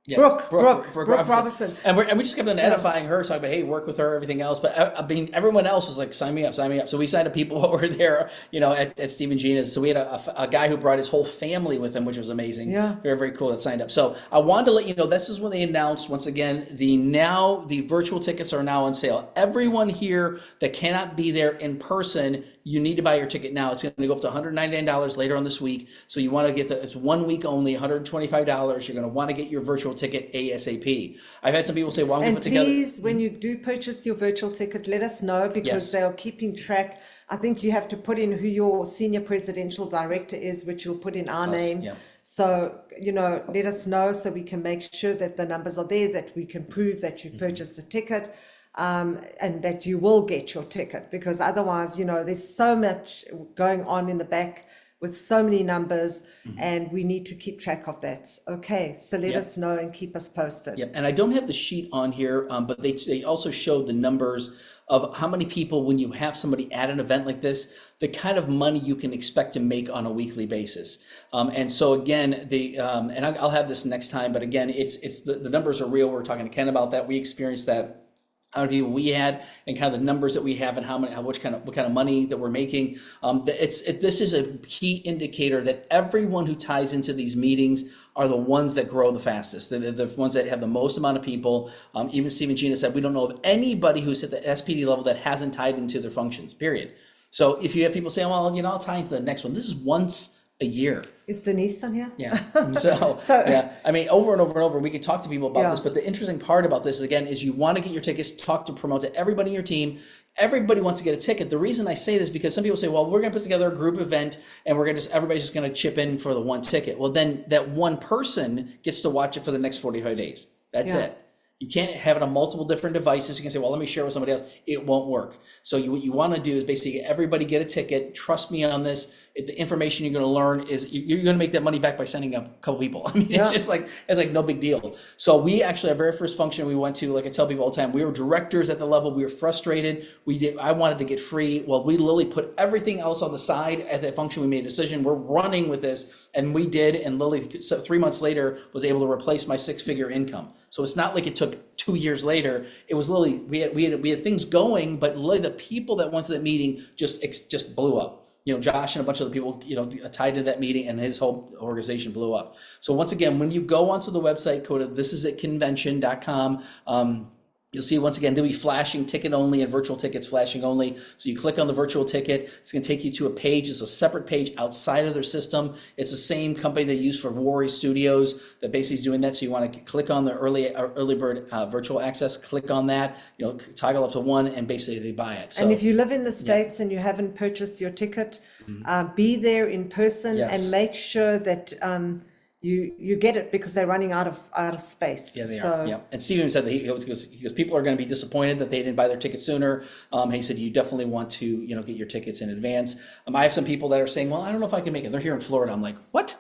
Yes, Brooke Robinson. And we just kept on edifying her, talking about, hey, work with her, everything else. But I mean, everyone else was like, sign me up. So we signed up people who were there, at Steve and Gina's. So we had a guy who brought his whole family with him, which was amazing. Yeah. Very, very cool that signed up. So I wanted to let you know, this is when they announced, once again, the virtual tickets are now on sale. Everyone here that cannot be there in person, you need to buy your ticket now. It's going to go up to $199 later on this week. So you want to get it's 1 week only, $125. You're going to want to get your virtual ticket ASAP. I've had some people say, well, I'm going to And put together. please, when you do purchase your virtual ticket, let us know because Yes. they are keeping track. I think you have to put in who your senior presidential director is, which you'll put in our name. yeah. So, let us know so we can make sure that the numbers are there, that we can prove that you've purchased a ticket. And that you will get your ticket because otherwise, there's so much going on in the back with so many numbers and we need to keep track of that. Okay, so let us know and keep us posted. Yeah, and I don't have the sheet on here, but they also showed the numbers of how many people, when you have somebody at an event like this, the kind of money you can expect to make on a weekly basis. And so again, and I'll have this next time, but again, it's the numbers are real. We're talking to Ken about that. We experienced that. How many people we had, and kind of the numbers that we have, and what kind of money that we're making. This is a key indicator that everyone who ties into these meetings are the ones that grow the fastest. They're the ones that have the most amount of people. Even Steve and Gina said we don't know of anybody who's at the SPD level that hasn't tied into their functions. Period. So if you have people saying, well, I'll tie into the next one. This is once a year. Is Denise on here? Yeah. So, So- yeah, I mean, over and over and over, we could talk to people about Yeah. this, but the interesting part about this, again, is you want to get your tickets, talk to promote to everybody in your team. Everybody wants to get a ticket. The reason I say this is because some people say, well, we're going to put together a group event and everybody's just going to chip in for the one ticket. Well, then that one person gets to watch it for the next 45 days. That's Yeah. it. You can't have it on multiple different devices. You can say, well, let me share with somebody else. It won't work. So what you want to do is basically everybody get a ticket. Trust me on this. The information you're going to learn is you're going to make that money back by sending up a couple people. I mean, Yeah. it's like no big deal. So we actually, our very first function we went to, like I tell people all the time, we were directors at the level. We were frustrated. I wanted to get free. Well, we literally put everything else on the side at that function. We made a decision. We're running with this. And we did. And Lily, so 3 months later, was able to replace my 6-figure income. So it's not like it took 2 years later. It was literally, we had things going, but literally the people that went to that meeting just blew up. You know, Josh and a bunch of other people, you know, tied to that meeting, and his whole organization blew up. So once again, when you go onto the website, go to thisisitconvention.com. You'll see once again, they'll be flashing ticket only and virtual tickets flashing only. So you click on the virtual ticket, it's going to take you to a page. It's a separate page outside of their system. It's the same company they use for Rory Studios that basically is doing that. So you want to click on the early bird virtual access, click on that, you know, toggle up to 1, and basically they buy it. So, And if you live in the States and you haven't purchased your ticket, be there in person Yes. and make sure that you get it, because they're running out of space. yeah, they So- are. Yeah, and Steven said that he goes, people are going to be disappointed that they didn't buy their ticket sooner. He said you definitely want to, you know, get your tickets in advance. I have some people that are saying, well, I don't know if I can make it. They're here in Florida. I'm like, what?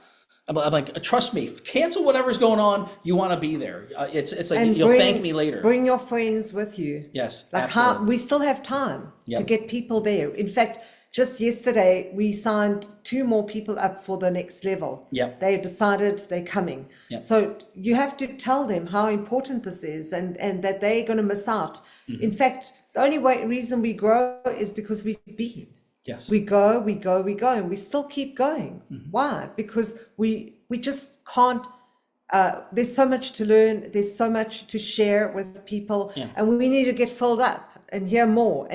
I'm like, trust me, cancel whatever's going on. You want to be there. It's like And you'll thank me later. Bring your friends with you. Yes, Like absolutely. we still have time to Yep. get people there. In fact, just yesterday we signed 2 more people up for the next level. Yep. They decided they're coming. Yep. So you have to tell them how important this is, and that they're going to miss out. Mm-hmm. In fact, the only reason we grow is because we've been. Yes. We go, and we still keep going. Mm-hmm. Why? Because we just can't. There's so much to learn. There's so much to share with people, Yeah. and we need to get filled up and hear more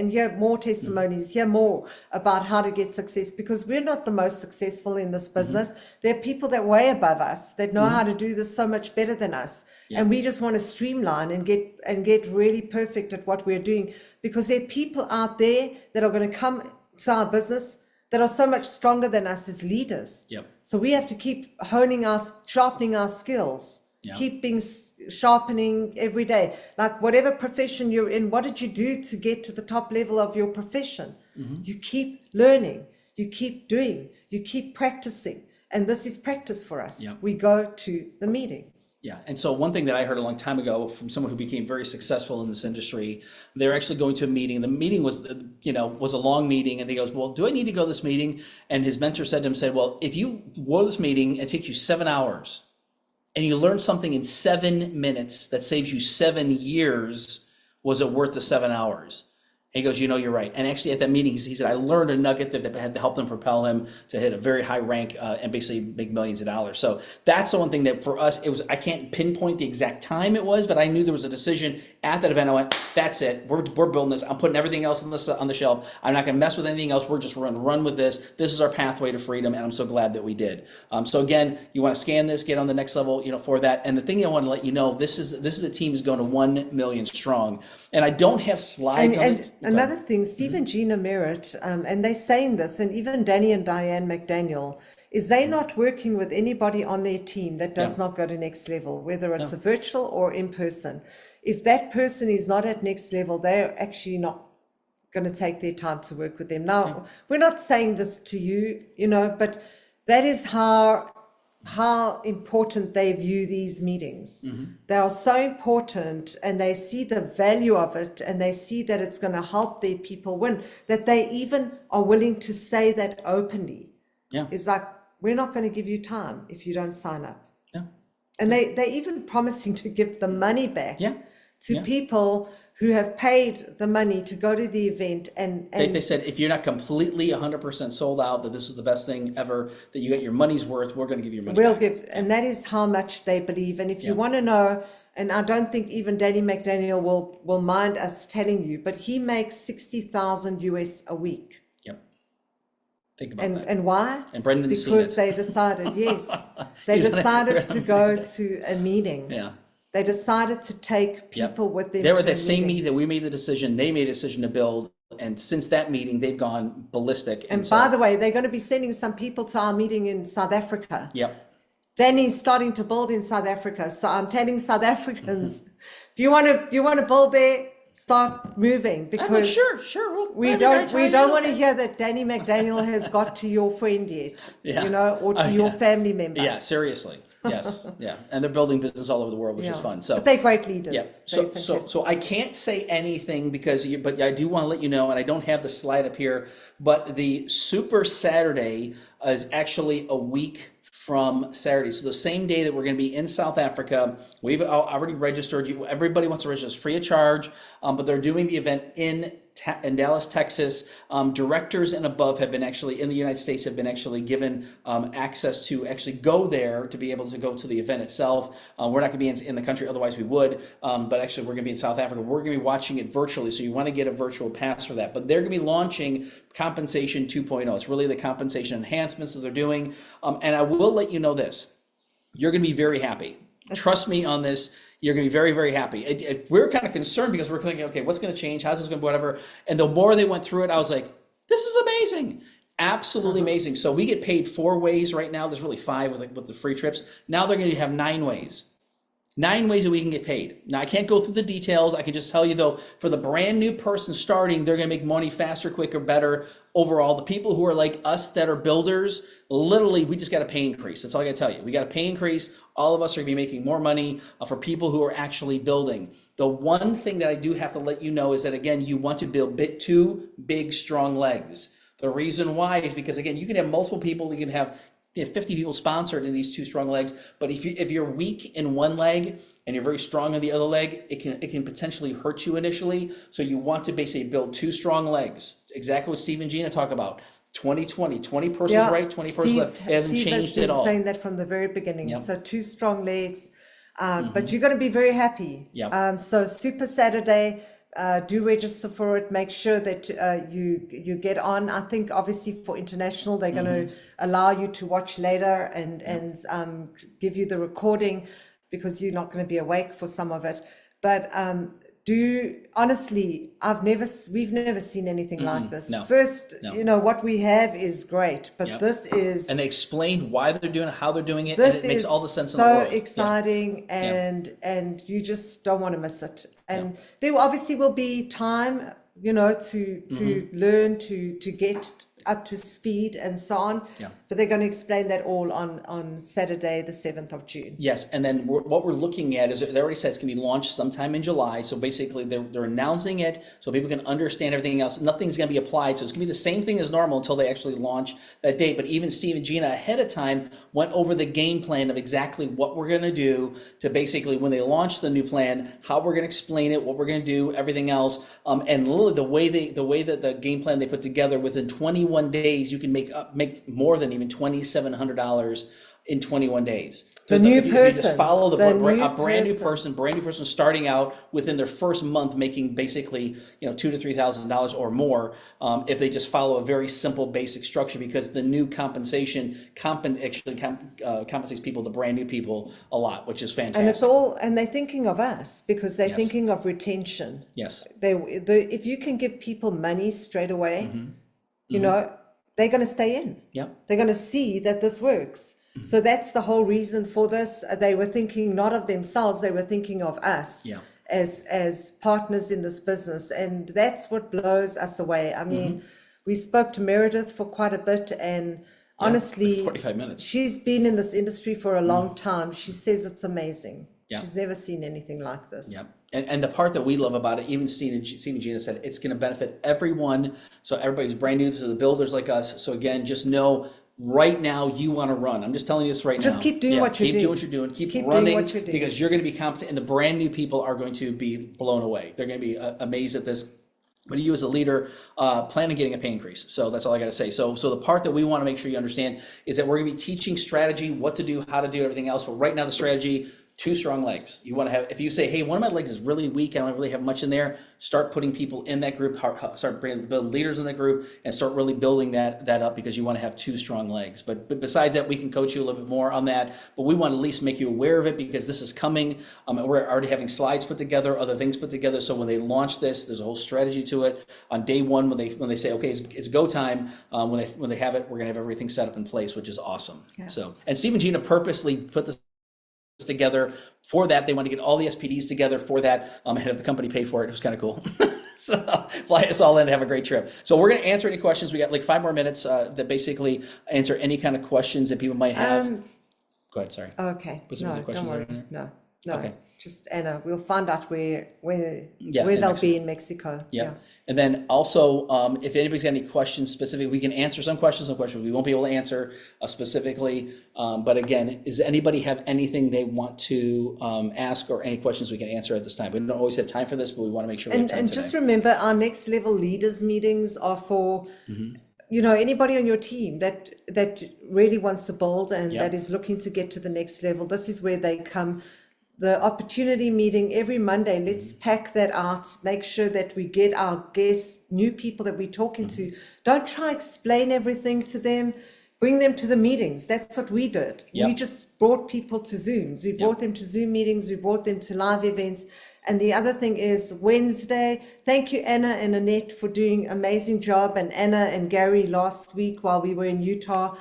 testimonies, hear more about how to get success, because we're not the most successful in this business. There are people that way above us that know how to do this so much better than us. And we just want to streamline and get really perfect at what we're doing, because there are people out there that are going to come to our business that are so much stronger than us as leaders. Yep. So we have to keep sharpening our skills, Yeah. sharpening every day. Like whatever profession you're in, what did you do to get to the top level of your profession? You keep learning, you keep doing, you keep practicing. And this is practice for us. Yeah. We go to the meetings. Yeah. And so one thing that I heard a long time ago from someone who became very successful in this industry, they're actually going to a meeting. The meeting was a long meeting, and he goes, well, do I need to go to this meeting? And his mentor said to him, well, if you go to this meeting, it takes you 7 hours and you learn something in 7 minutes that saves you 7 years, was it worth the 7 hours? And he goes, you're right. And actually at that meeting, he said, I learned a nugget that had to help him propel him to hit a very high rank and basically make millions of dollars. So that's the one thing that for us, I can't pinpoint the exact time it was, but I knew there was a decision at that event. I went, that's it. We're building this. I'm putting everything else on the shelf. I'm not going to mess with anything else. We're just going to run with this. This is our pathway to freedom. And I'm so glad that we did. So again, you want to scan this, get on the next level, for that. And the thing I want to let you know, this is a team is going to 1 million strong. And I don't have slides on it. Another thing, Steve and Gina Merritt, and they're saying this, and even Danny and Diane McDaniel, is they're not working with anybody on their team that does not go to next level, whether it's a virtual or in person. If that person is not at next level, they're actually not going to take their time to work with them. Now, we're not saying this to you, but that is how important they view these meetings. They are so important, and they see the value of it, and they see that it's going to help their people win, that they even are willing to say that openly. Yeah. It's like, we're not going to give you time if you don't sign up. Yeah. And they're even promising to give the money back to Yeah. people who have paid the money to go to the event. And They said, if you're not completely 100% sold out, that this is the best thing ever, that you get your money's worth, we're going to give you your money we'll back. give, and that is how much they believe. And if you want to know, and I don't think even Danny McDaniel will mind us telling you, but he makes $60,000 US a week. Yep. Think about that. And why? And Brendan's seen Because it. they decided, yes, they He's on it. decided to go to a meeting. Yeah. They decided to take Yep. people with them. They were to at that a same meeting. meeting that we made the decision. They made a decision to build, and since that meeting, they've gone ballistic. And so, by the way, they're going to be sending some people to our meeting in South Africa. yep. Danny's starting to build in South Africa. So I'm telling South Africans, if you want to build there, start moving, I'm like, because sure. we don't want to hear that Danny McDaniel has got to your friend yet, Yeah. or to your Yeah. family member. Yeah, seriously. Yes. Yeah. And they're building business all over the world, which is Yeah. fun. So But they're great leaders. yeah. They're So fantastic. I can't say anything but I do want to let you know, and I don't have the slide up here, but the Super Saturday is actually a week from Saturday. So the same day that we're going to be in South Africa, we've already registered. Everybody wants to register. It's free of charge, but they're doing the event in Dallas, Texas. Directors and above have been actually in the United States have been actually given access to actually go there to be able to go to the event itself. We're not going to be in the country, otherwise we would. But actually, we're going to be in South Africa. We're going to be watching it virtually, so you want to get a virtual pass for that. But they're going to be launching Compensation 2.0. It's really the compensation enhancements that they're doing. And I will let you know this: you're going to be very happy. Trust me on this. You're going to be very, very happy. We're kind of concerned because we're thinking, okay, what's going to change? How's this going to be, whatever? And the more they went through it, I was like, this is amazing. Absolutely amazing. So we get paid 4 ways right now. There's really 5 with the free trips. Now they're going to have 9 ways. 9 ways that we can get paid. Now, I can't go through the details. I can just tell you, though, for the brand new person starting, they're going to make money faster, quicker, better overall. The people who are like us that are builders, literally, we just got a pay increase. That's all I got to tell you. We got a pay increase. All of us are going to be making more money for people who are actually building. The one thing that I do have to let you know is that, again, you want to build 2 big, strong legs. The reason why is because, again, you can have multiple people. You can have 50 people sponsored in these 2 strong legs, but if you're weak in one leg and you're very strong on the other leg, it can potentially hurt you initially. So you want to basically build 2 strong legs. Exactly what Steve and Gina talk about. 20-20, 20 persons right, 20 persons left. It hasn't Steve changed has at been all. saying that from the very beginning. Yep. So 2 strong legs, but you're going to be very happy. Yep. So Super Saturday. Do register for it. Make sure that you get on. I think obviously for international, they're going to allow you to watch later and give you the recording, because you're not going to be awake for some of it. But honestly, we've never seen anything like this. No. First, No. what we have is great, but Yep. this is. And they explained why they're doing it, how they're doing it, This and it makes is all the sense in the world. so exciting, and you just don't want to miss it. And there obviously will be time, to learn, to get up to speed and so on. Yeah. But they're going to explain that all on Saturday, the 7th of June. Yes, and then what we're looking at is, they already said it's going to be launched sometime in July. So basically, they're announcing it so people can understand everything else. Nothing's going to be applied, so it's going to be the same thing as normal until they actually launch that date. But even Steve and Gina ahead of time went over the game plan of exactly what we're going to do to basically, when they launch the new plan, how we're going to explain it, what we're going to do, everything else. And literally the way that the game plan they put together, within 21 days, you can make more than even $2,700 in 21 days. The So new if you just person, follow the a new brand new person. person starting out within their first month making basically $2,000 to $3,000 or more, if they just follow a very simple basic structure, because the new compensation compensates people, the brand new people, a lot, which is fantastic. And they're thinking of us, because they're Yes. thinking of retention. Yes. If you can give people money straight away, they're going to stay in. Yep. They're going to see that this works. So that's the whole reason for this. They were thinking not of themselves, they were thinking of us Yeah. as partners in this business. And that's what blows us away. I mean, we spoke to Meredith for quite a bit, and honestly, 45 minutes. she's been in this industry for a long time. She says it's amazing. Yeah. She's never seen anything like this. Yep. And the part that we love about it, even Steve and Gina said, it's going to benefit everyone. So everybody's brand new to the builders like us. So again, just know right now you want to run. I'm just telling you this right now. Just keep doing what you're Keep doing doing. what you're doing. Keep Keep running, doing what you're doing. because you're going to be competent, and the brand new people are going to be blown away. They're going to be amazed at this. But you as a leader, plan on getting a pay increase. So that's all I got to say. So the part that we want to make sure you understand is that we're going to be teaching strategy, what to do, how to do everything else. But right now the strategy, 2 strong legs. You want to have, if you say, hey, one of my legs is really weak, I don't really have much in there, start putting people in that group, start building leaders in the group, and start really building that up, because you want to have 2 strong legs. But besides that, we can coach you a little bit more on that, but we want to at least make you aware of it, because this is coming. And we're already having slides put together, other things put together. So when they launch this, there's a whole strategy to it. On day 1, when they say, okay, it's go time, when they have it, we're going to have everything set up in place, which is awesome. Yeah. So, and Steve and Gina purposely put this together for that. They want to get all the SPDs together for that, and have the company pay for it. It was kind of cool. So fly us all in and have a great trip. So we're going to answer any questions. We got like 5 more minutes that basically answer any kind of questions that people might have. Go ahead, sorry. Okay, Put some no, other questions don't worry. over there. No, Okay. just Anna, we'll find out where in they'll Mexico. be in Mexico. Yeah. And then also, if anybody's got any questions specific, we can answer some questions we won't be able to answer specifically. But again, does anybody have anything they want to ask, or any questions we can answer at this time? We don't always have time for this, but we want to make sure we have time And today. just remember, our next level leaders meetings are for, you know, anybody on your team that really wants to build and Yeah. that is looking to get to the next level. This is where they come. The opportunity meeting every Monday, let's pack that out, make sure that we get our guests, new people that we're talking to. Don't try explain everything to them. Bring them to the meetings. That's what we did. Yeah. We just brought people to Zooms. We brought them to Zoom meetings. We brought them to live events. And the other thing is Wednesday. Thank you, Anna and Annette, for doing an amazing job. And Anna and Gary last week while we were in Utah.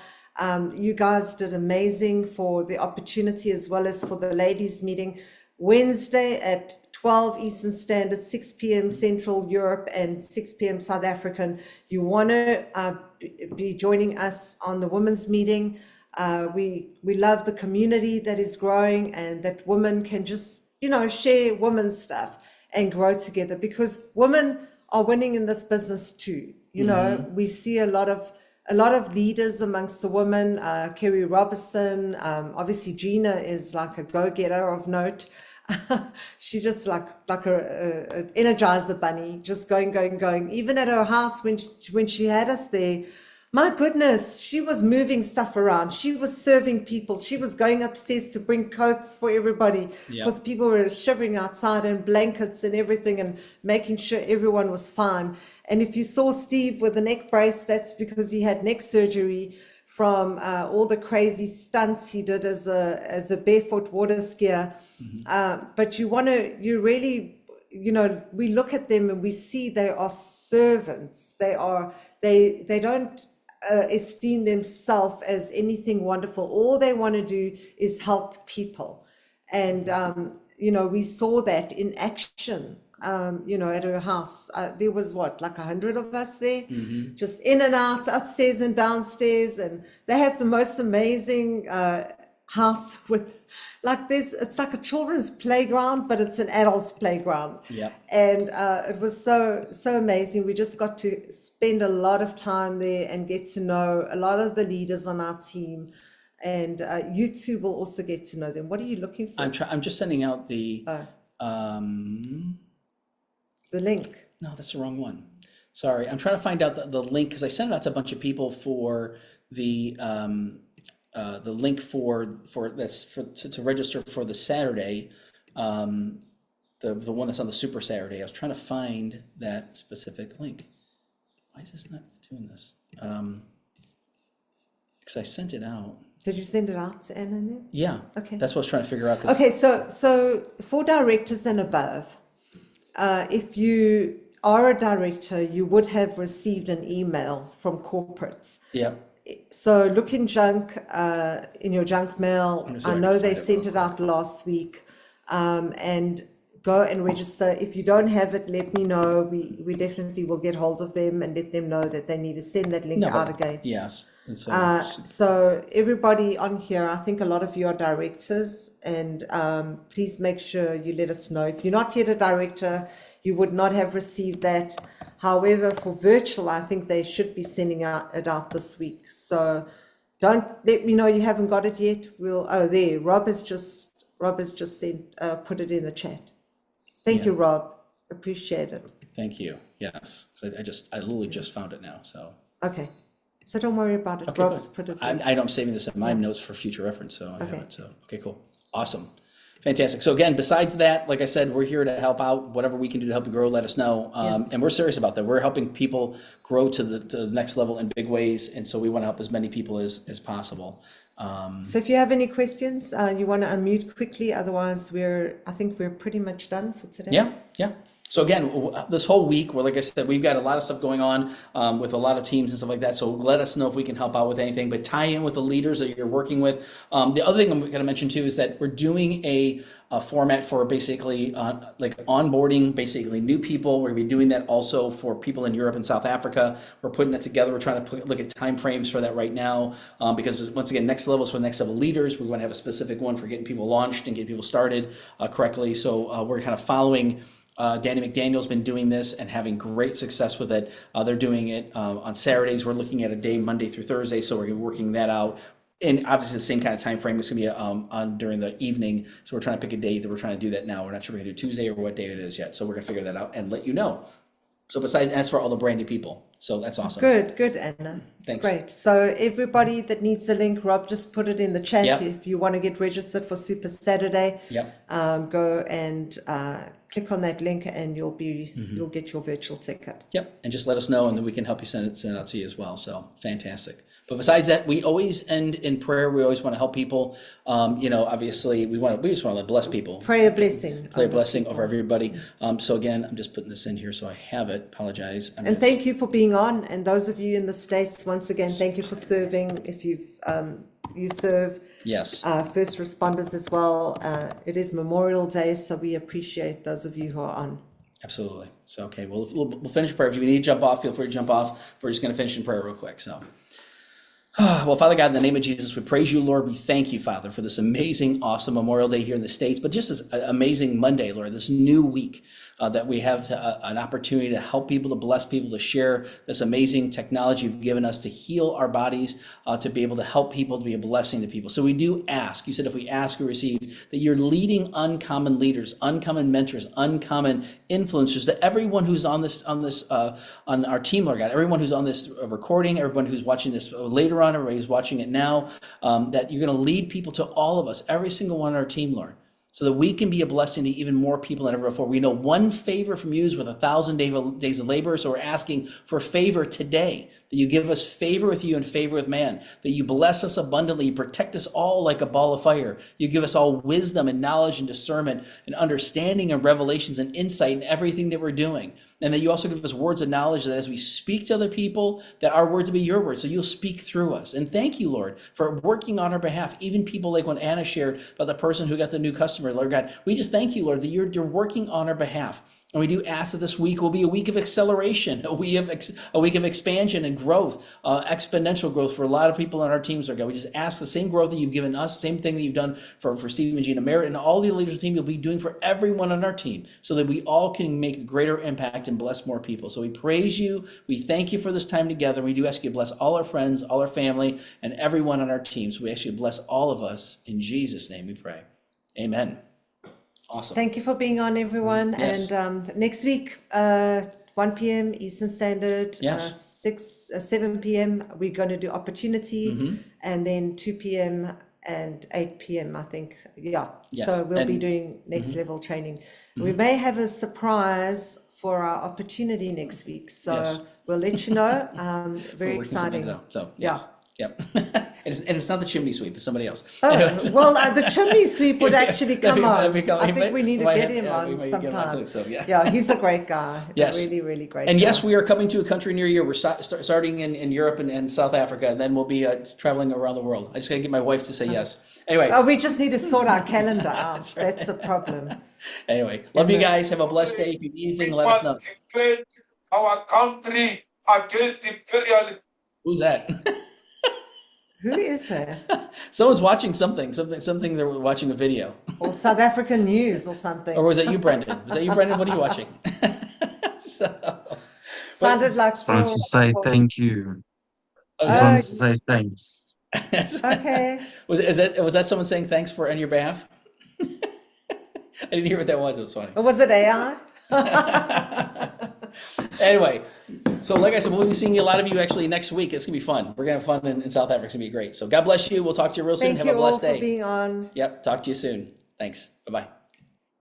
You guys did amazing for the opportunity as well as for the ladies meeting. Wednesday at 12 Eastern Standard, 6 p.m. Central Europe and 6 p.m. South African. You want to be joining us on the women's meeting. We love the community that is growing, and that women can just, you know, share women's stuff and grow together, because women are winning in this business too. You know, we see a lot of leaders amongst the women. Kerry Robertson, obviously Gina is like a go-getter of note. She just like a energizer bunny, just going. Even at her house when she had us there, my goodness, she was moving stuff around. She was serving people. She was going upstairs to bring coats for everybody, because people were shivering outside, and blankets and everything, and making sure everyone was fine. And if you saw Steve with the neck brace, that's because he had neck surgery from all the crazy stunts he did as a barefoot water skier. But you really, you know, we look at them and we see they are servants. They don't esteem themselves as anything wonderful. All they want to do is help people. And, you know, we saw that in action. You know, at her house, there was like 100 of us there, just in and out, upstairs and downstairs. And they have the most amazing house with it's like a children's playground, but it's an adult's playground. Yeah. And it was so amazing. We just got to spend a lot of time there and get to know a lot of the leaders on our team. And you two will also get to know them. What are you looking for? I'm just sending out the link. no, that's the wrong one. Sorry, I'm trying to find out the link, because I sent it out to a bunch of people for the link to register for the Saturday, the one that's on the Super Saturday. I was trying to find that specific link. Why is this not doing this? Because I sent it out. Did you send it out to Anna and them? Yeah. Okay. That's what I was trying to figure out. 'Cause Okay, so for directors and above, if you are a director, you would have received an email from corporates. yeah. So look in in your junk mail. me see if I I know can they find it sent it out last week. And go and register. If you don't have it, let me know. We definitely will get hold of them and let them know that they need to send that link out again. Yes. And so, So everybody on here, I think a lot of you are directors, and please make sure you let us know. If you're not yet a director, you would not have received that. However, for virtual, I think they should be sending it out this week. So don't let me know you haven't got it yet. There, Rob has just sent, put it in the chat. Thank you, Rob. Appreciate it. thank you. Yes. So I literally just found it now. So. Okay. So don't worry about it. Okay, Rob's good. put it there. I know I'm saving this in my notes for future reference, so I have Okay. it. So, okay, cool. Awesome. Fantastic. So again, besides that, like I said, we're here to help out. Whatever we can do to help you grow, let us know. And we're serious about that. We're helping people grow to the next level in big ways. And so we want to help as many people as possible. So if you have any questions, you want to unmute quickly. Otherwise, I think we're pretty much done for today. Yeah. So again, this whole week, like I said, we've got a lot of stuff going on with a lot of teams and stuff like that. So let us know if we can help out with anything, but tie in with the leaders that you're working with. The other thing I'm going to mention too is that we're doing a format for basically like onboarding, basically new people. We're going to be doing that also for people in Europe and South Africa. We're putting that together. We're trying to look at time frames for that right now because once again, next level is for the next level leaders. We want to have a specific one for getting people launched and getting people started correctly. So we're kind of following Danny McDaniel's been doing this and having great success with it. They're doing it on Saturdays. We're looking at a day, Monday through Thursday. So we're working that out. And obviously the same kind of time frame. It's going to be on during the evening. So we're trying to pick a date that we're trying to do that now. We're not sure we're going to do Tuesday or what day it is yet. So we're going to figure that out and let you know. So besides, that's for all the brand new people. So that's awesome. Good, Anna. It's Thanks. great. So everybody that needs the link, Rob just put it in the chat. Yep. If you want to get registered for Super Saturday, go and click on that link and you'll get your virtual ticket. Yep. And just let us know and then we can help you send it out to you as well. So fantastic. But besides that, we always end in prayer. We always want to help people. Obviously we just want to bless people. Pray a blessing. Pray a blessing over everybody. So again, I'm just putting this in here so I have it. Apologize. And thank you for being on. And those of you in the States, once again, thank you for serving. If you serve yes, first responders as well. It is Memorial Day, so we appreciate those of you who are on. absolutely. So okay, we'll finish prayer. If you need to jump off, feel free to jump off. We're just going to finish in prayer real quick. So. Well, Father God, in the name of Jesus, we praise you, Lord. We thank you, Father, for this amazing, awesome Memorial Day here in the States, but just this amazing Monday, Lord, this new week that we have an opportunity to help people, to bless people, to share this amazing technology you've given us to heal our bodies, to be able to help people, to be a blessing to people. So we do ask, you said if we ask, we receive, that you're leading uncommon leaders, uncommon mentors, uncommon influencers, to everyone who's on our team, Lord God, everyone who's on this recording, everyone who's watching this later on, everybody who's watching it now, that you're going to lead people to all of us, every single one on our team, Lord, so that we can be a blessing to even more people than ever before. We know one favor from you is worth 1,000 days of labor, so we're asking for favor today, that you give us favor with you and favor with man, that you bless us abundantly, you protect us all like a ball of fire, you give us all wisdom and knowledge and discernment and understanding and revelations and insight in everything that we're doing. And that you also give us words of knowledge that as we speak to other people, that our words will be your words. So you'll speak through us. And thank you, Lord, for working on our behalf. Even people like when Anna shared about the person who got the new customer, Lord God, we just thank you, Lord, that you're working on our behalf. And we do ask that this week will be a week of acceleration, a week of expansion and growth, exponential growth for a lot of people on our teams. Lord God, we just ask the same growth that you've given us, same thing that you've done for Steve and Gina Merritt and all the leaders of the team, you'll be doing for everyone on our team, so that we all can make a greater impact and bless more people. So we praise you. We thank you for this time together. We do ask you to bless all our friends, all our family, and everyone on our team. So we ask you to bless all of us. In Jesus' name we pray. Amen. Awesome. Thank you for being on, everyone. Yes. And next week, 1 p.m. Eastern Standard, Yes. 7 p.m. we're going to do Opportunity, and then 2 p.m. and 8 p.m. I think. Yeah. Yes. So we'll be And- doing next level training. We may have a surprise for our Opportunity next week, so Yes. we'll let you know. Very We're working some things exciting. out. So Yeah. yes. Yep. and it's not the chimney sweep, it's somebody else. Oh, Anyways. well, the chimney sweep would actually come That'd on. be- I he think might- we need to might get have- him yeah, we on might get him on sometime. too, so, yeah. Yeah, he's a great guy. Yes. Really, really great And guy. yes, we are coming to a country near you. We're starting in Europe and South Africa, and then we'll be traveling around the world. I just got to get my wife to say yes. Anyway, Oh, we just need to sort our calendar out. That's the problem. anyway, love you guys. Have a blessed day. If you need anything, We let us know. must defend our country against imperialism. Who's that? Who is that? Someone's watching something. They're watching a video. Or South African news or something. Or was that you, Brendan? Was that you, Brendan? What are you watching? So, Sounded like Just wanted to say thank you. oh, Just Oh, wanted to say thanks. Okay. Was that someone saying thanks on your behalf? I didn't hear what that was. It was funny. Or was it AI? Anyway, so like I said, we'll be seeing a lot of you actually next week. It's gonna be fun. We're gonna have fun in South Africa. It's gonna be great. So God bless you. We'll talk to you real soon. Thank Have you a all blessed for day. being on. Yep. Talk to you soon. Thanks. Bye-bye.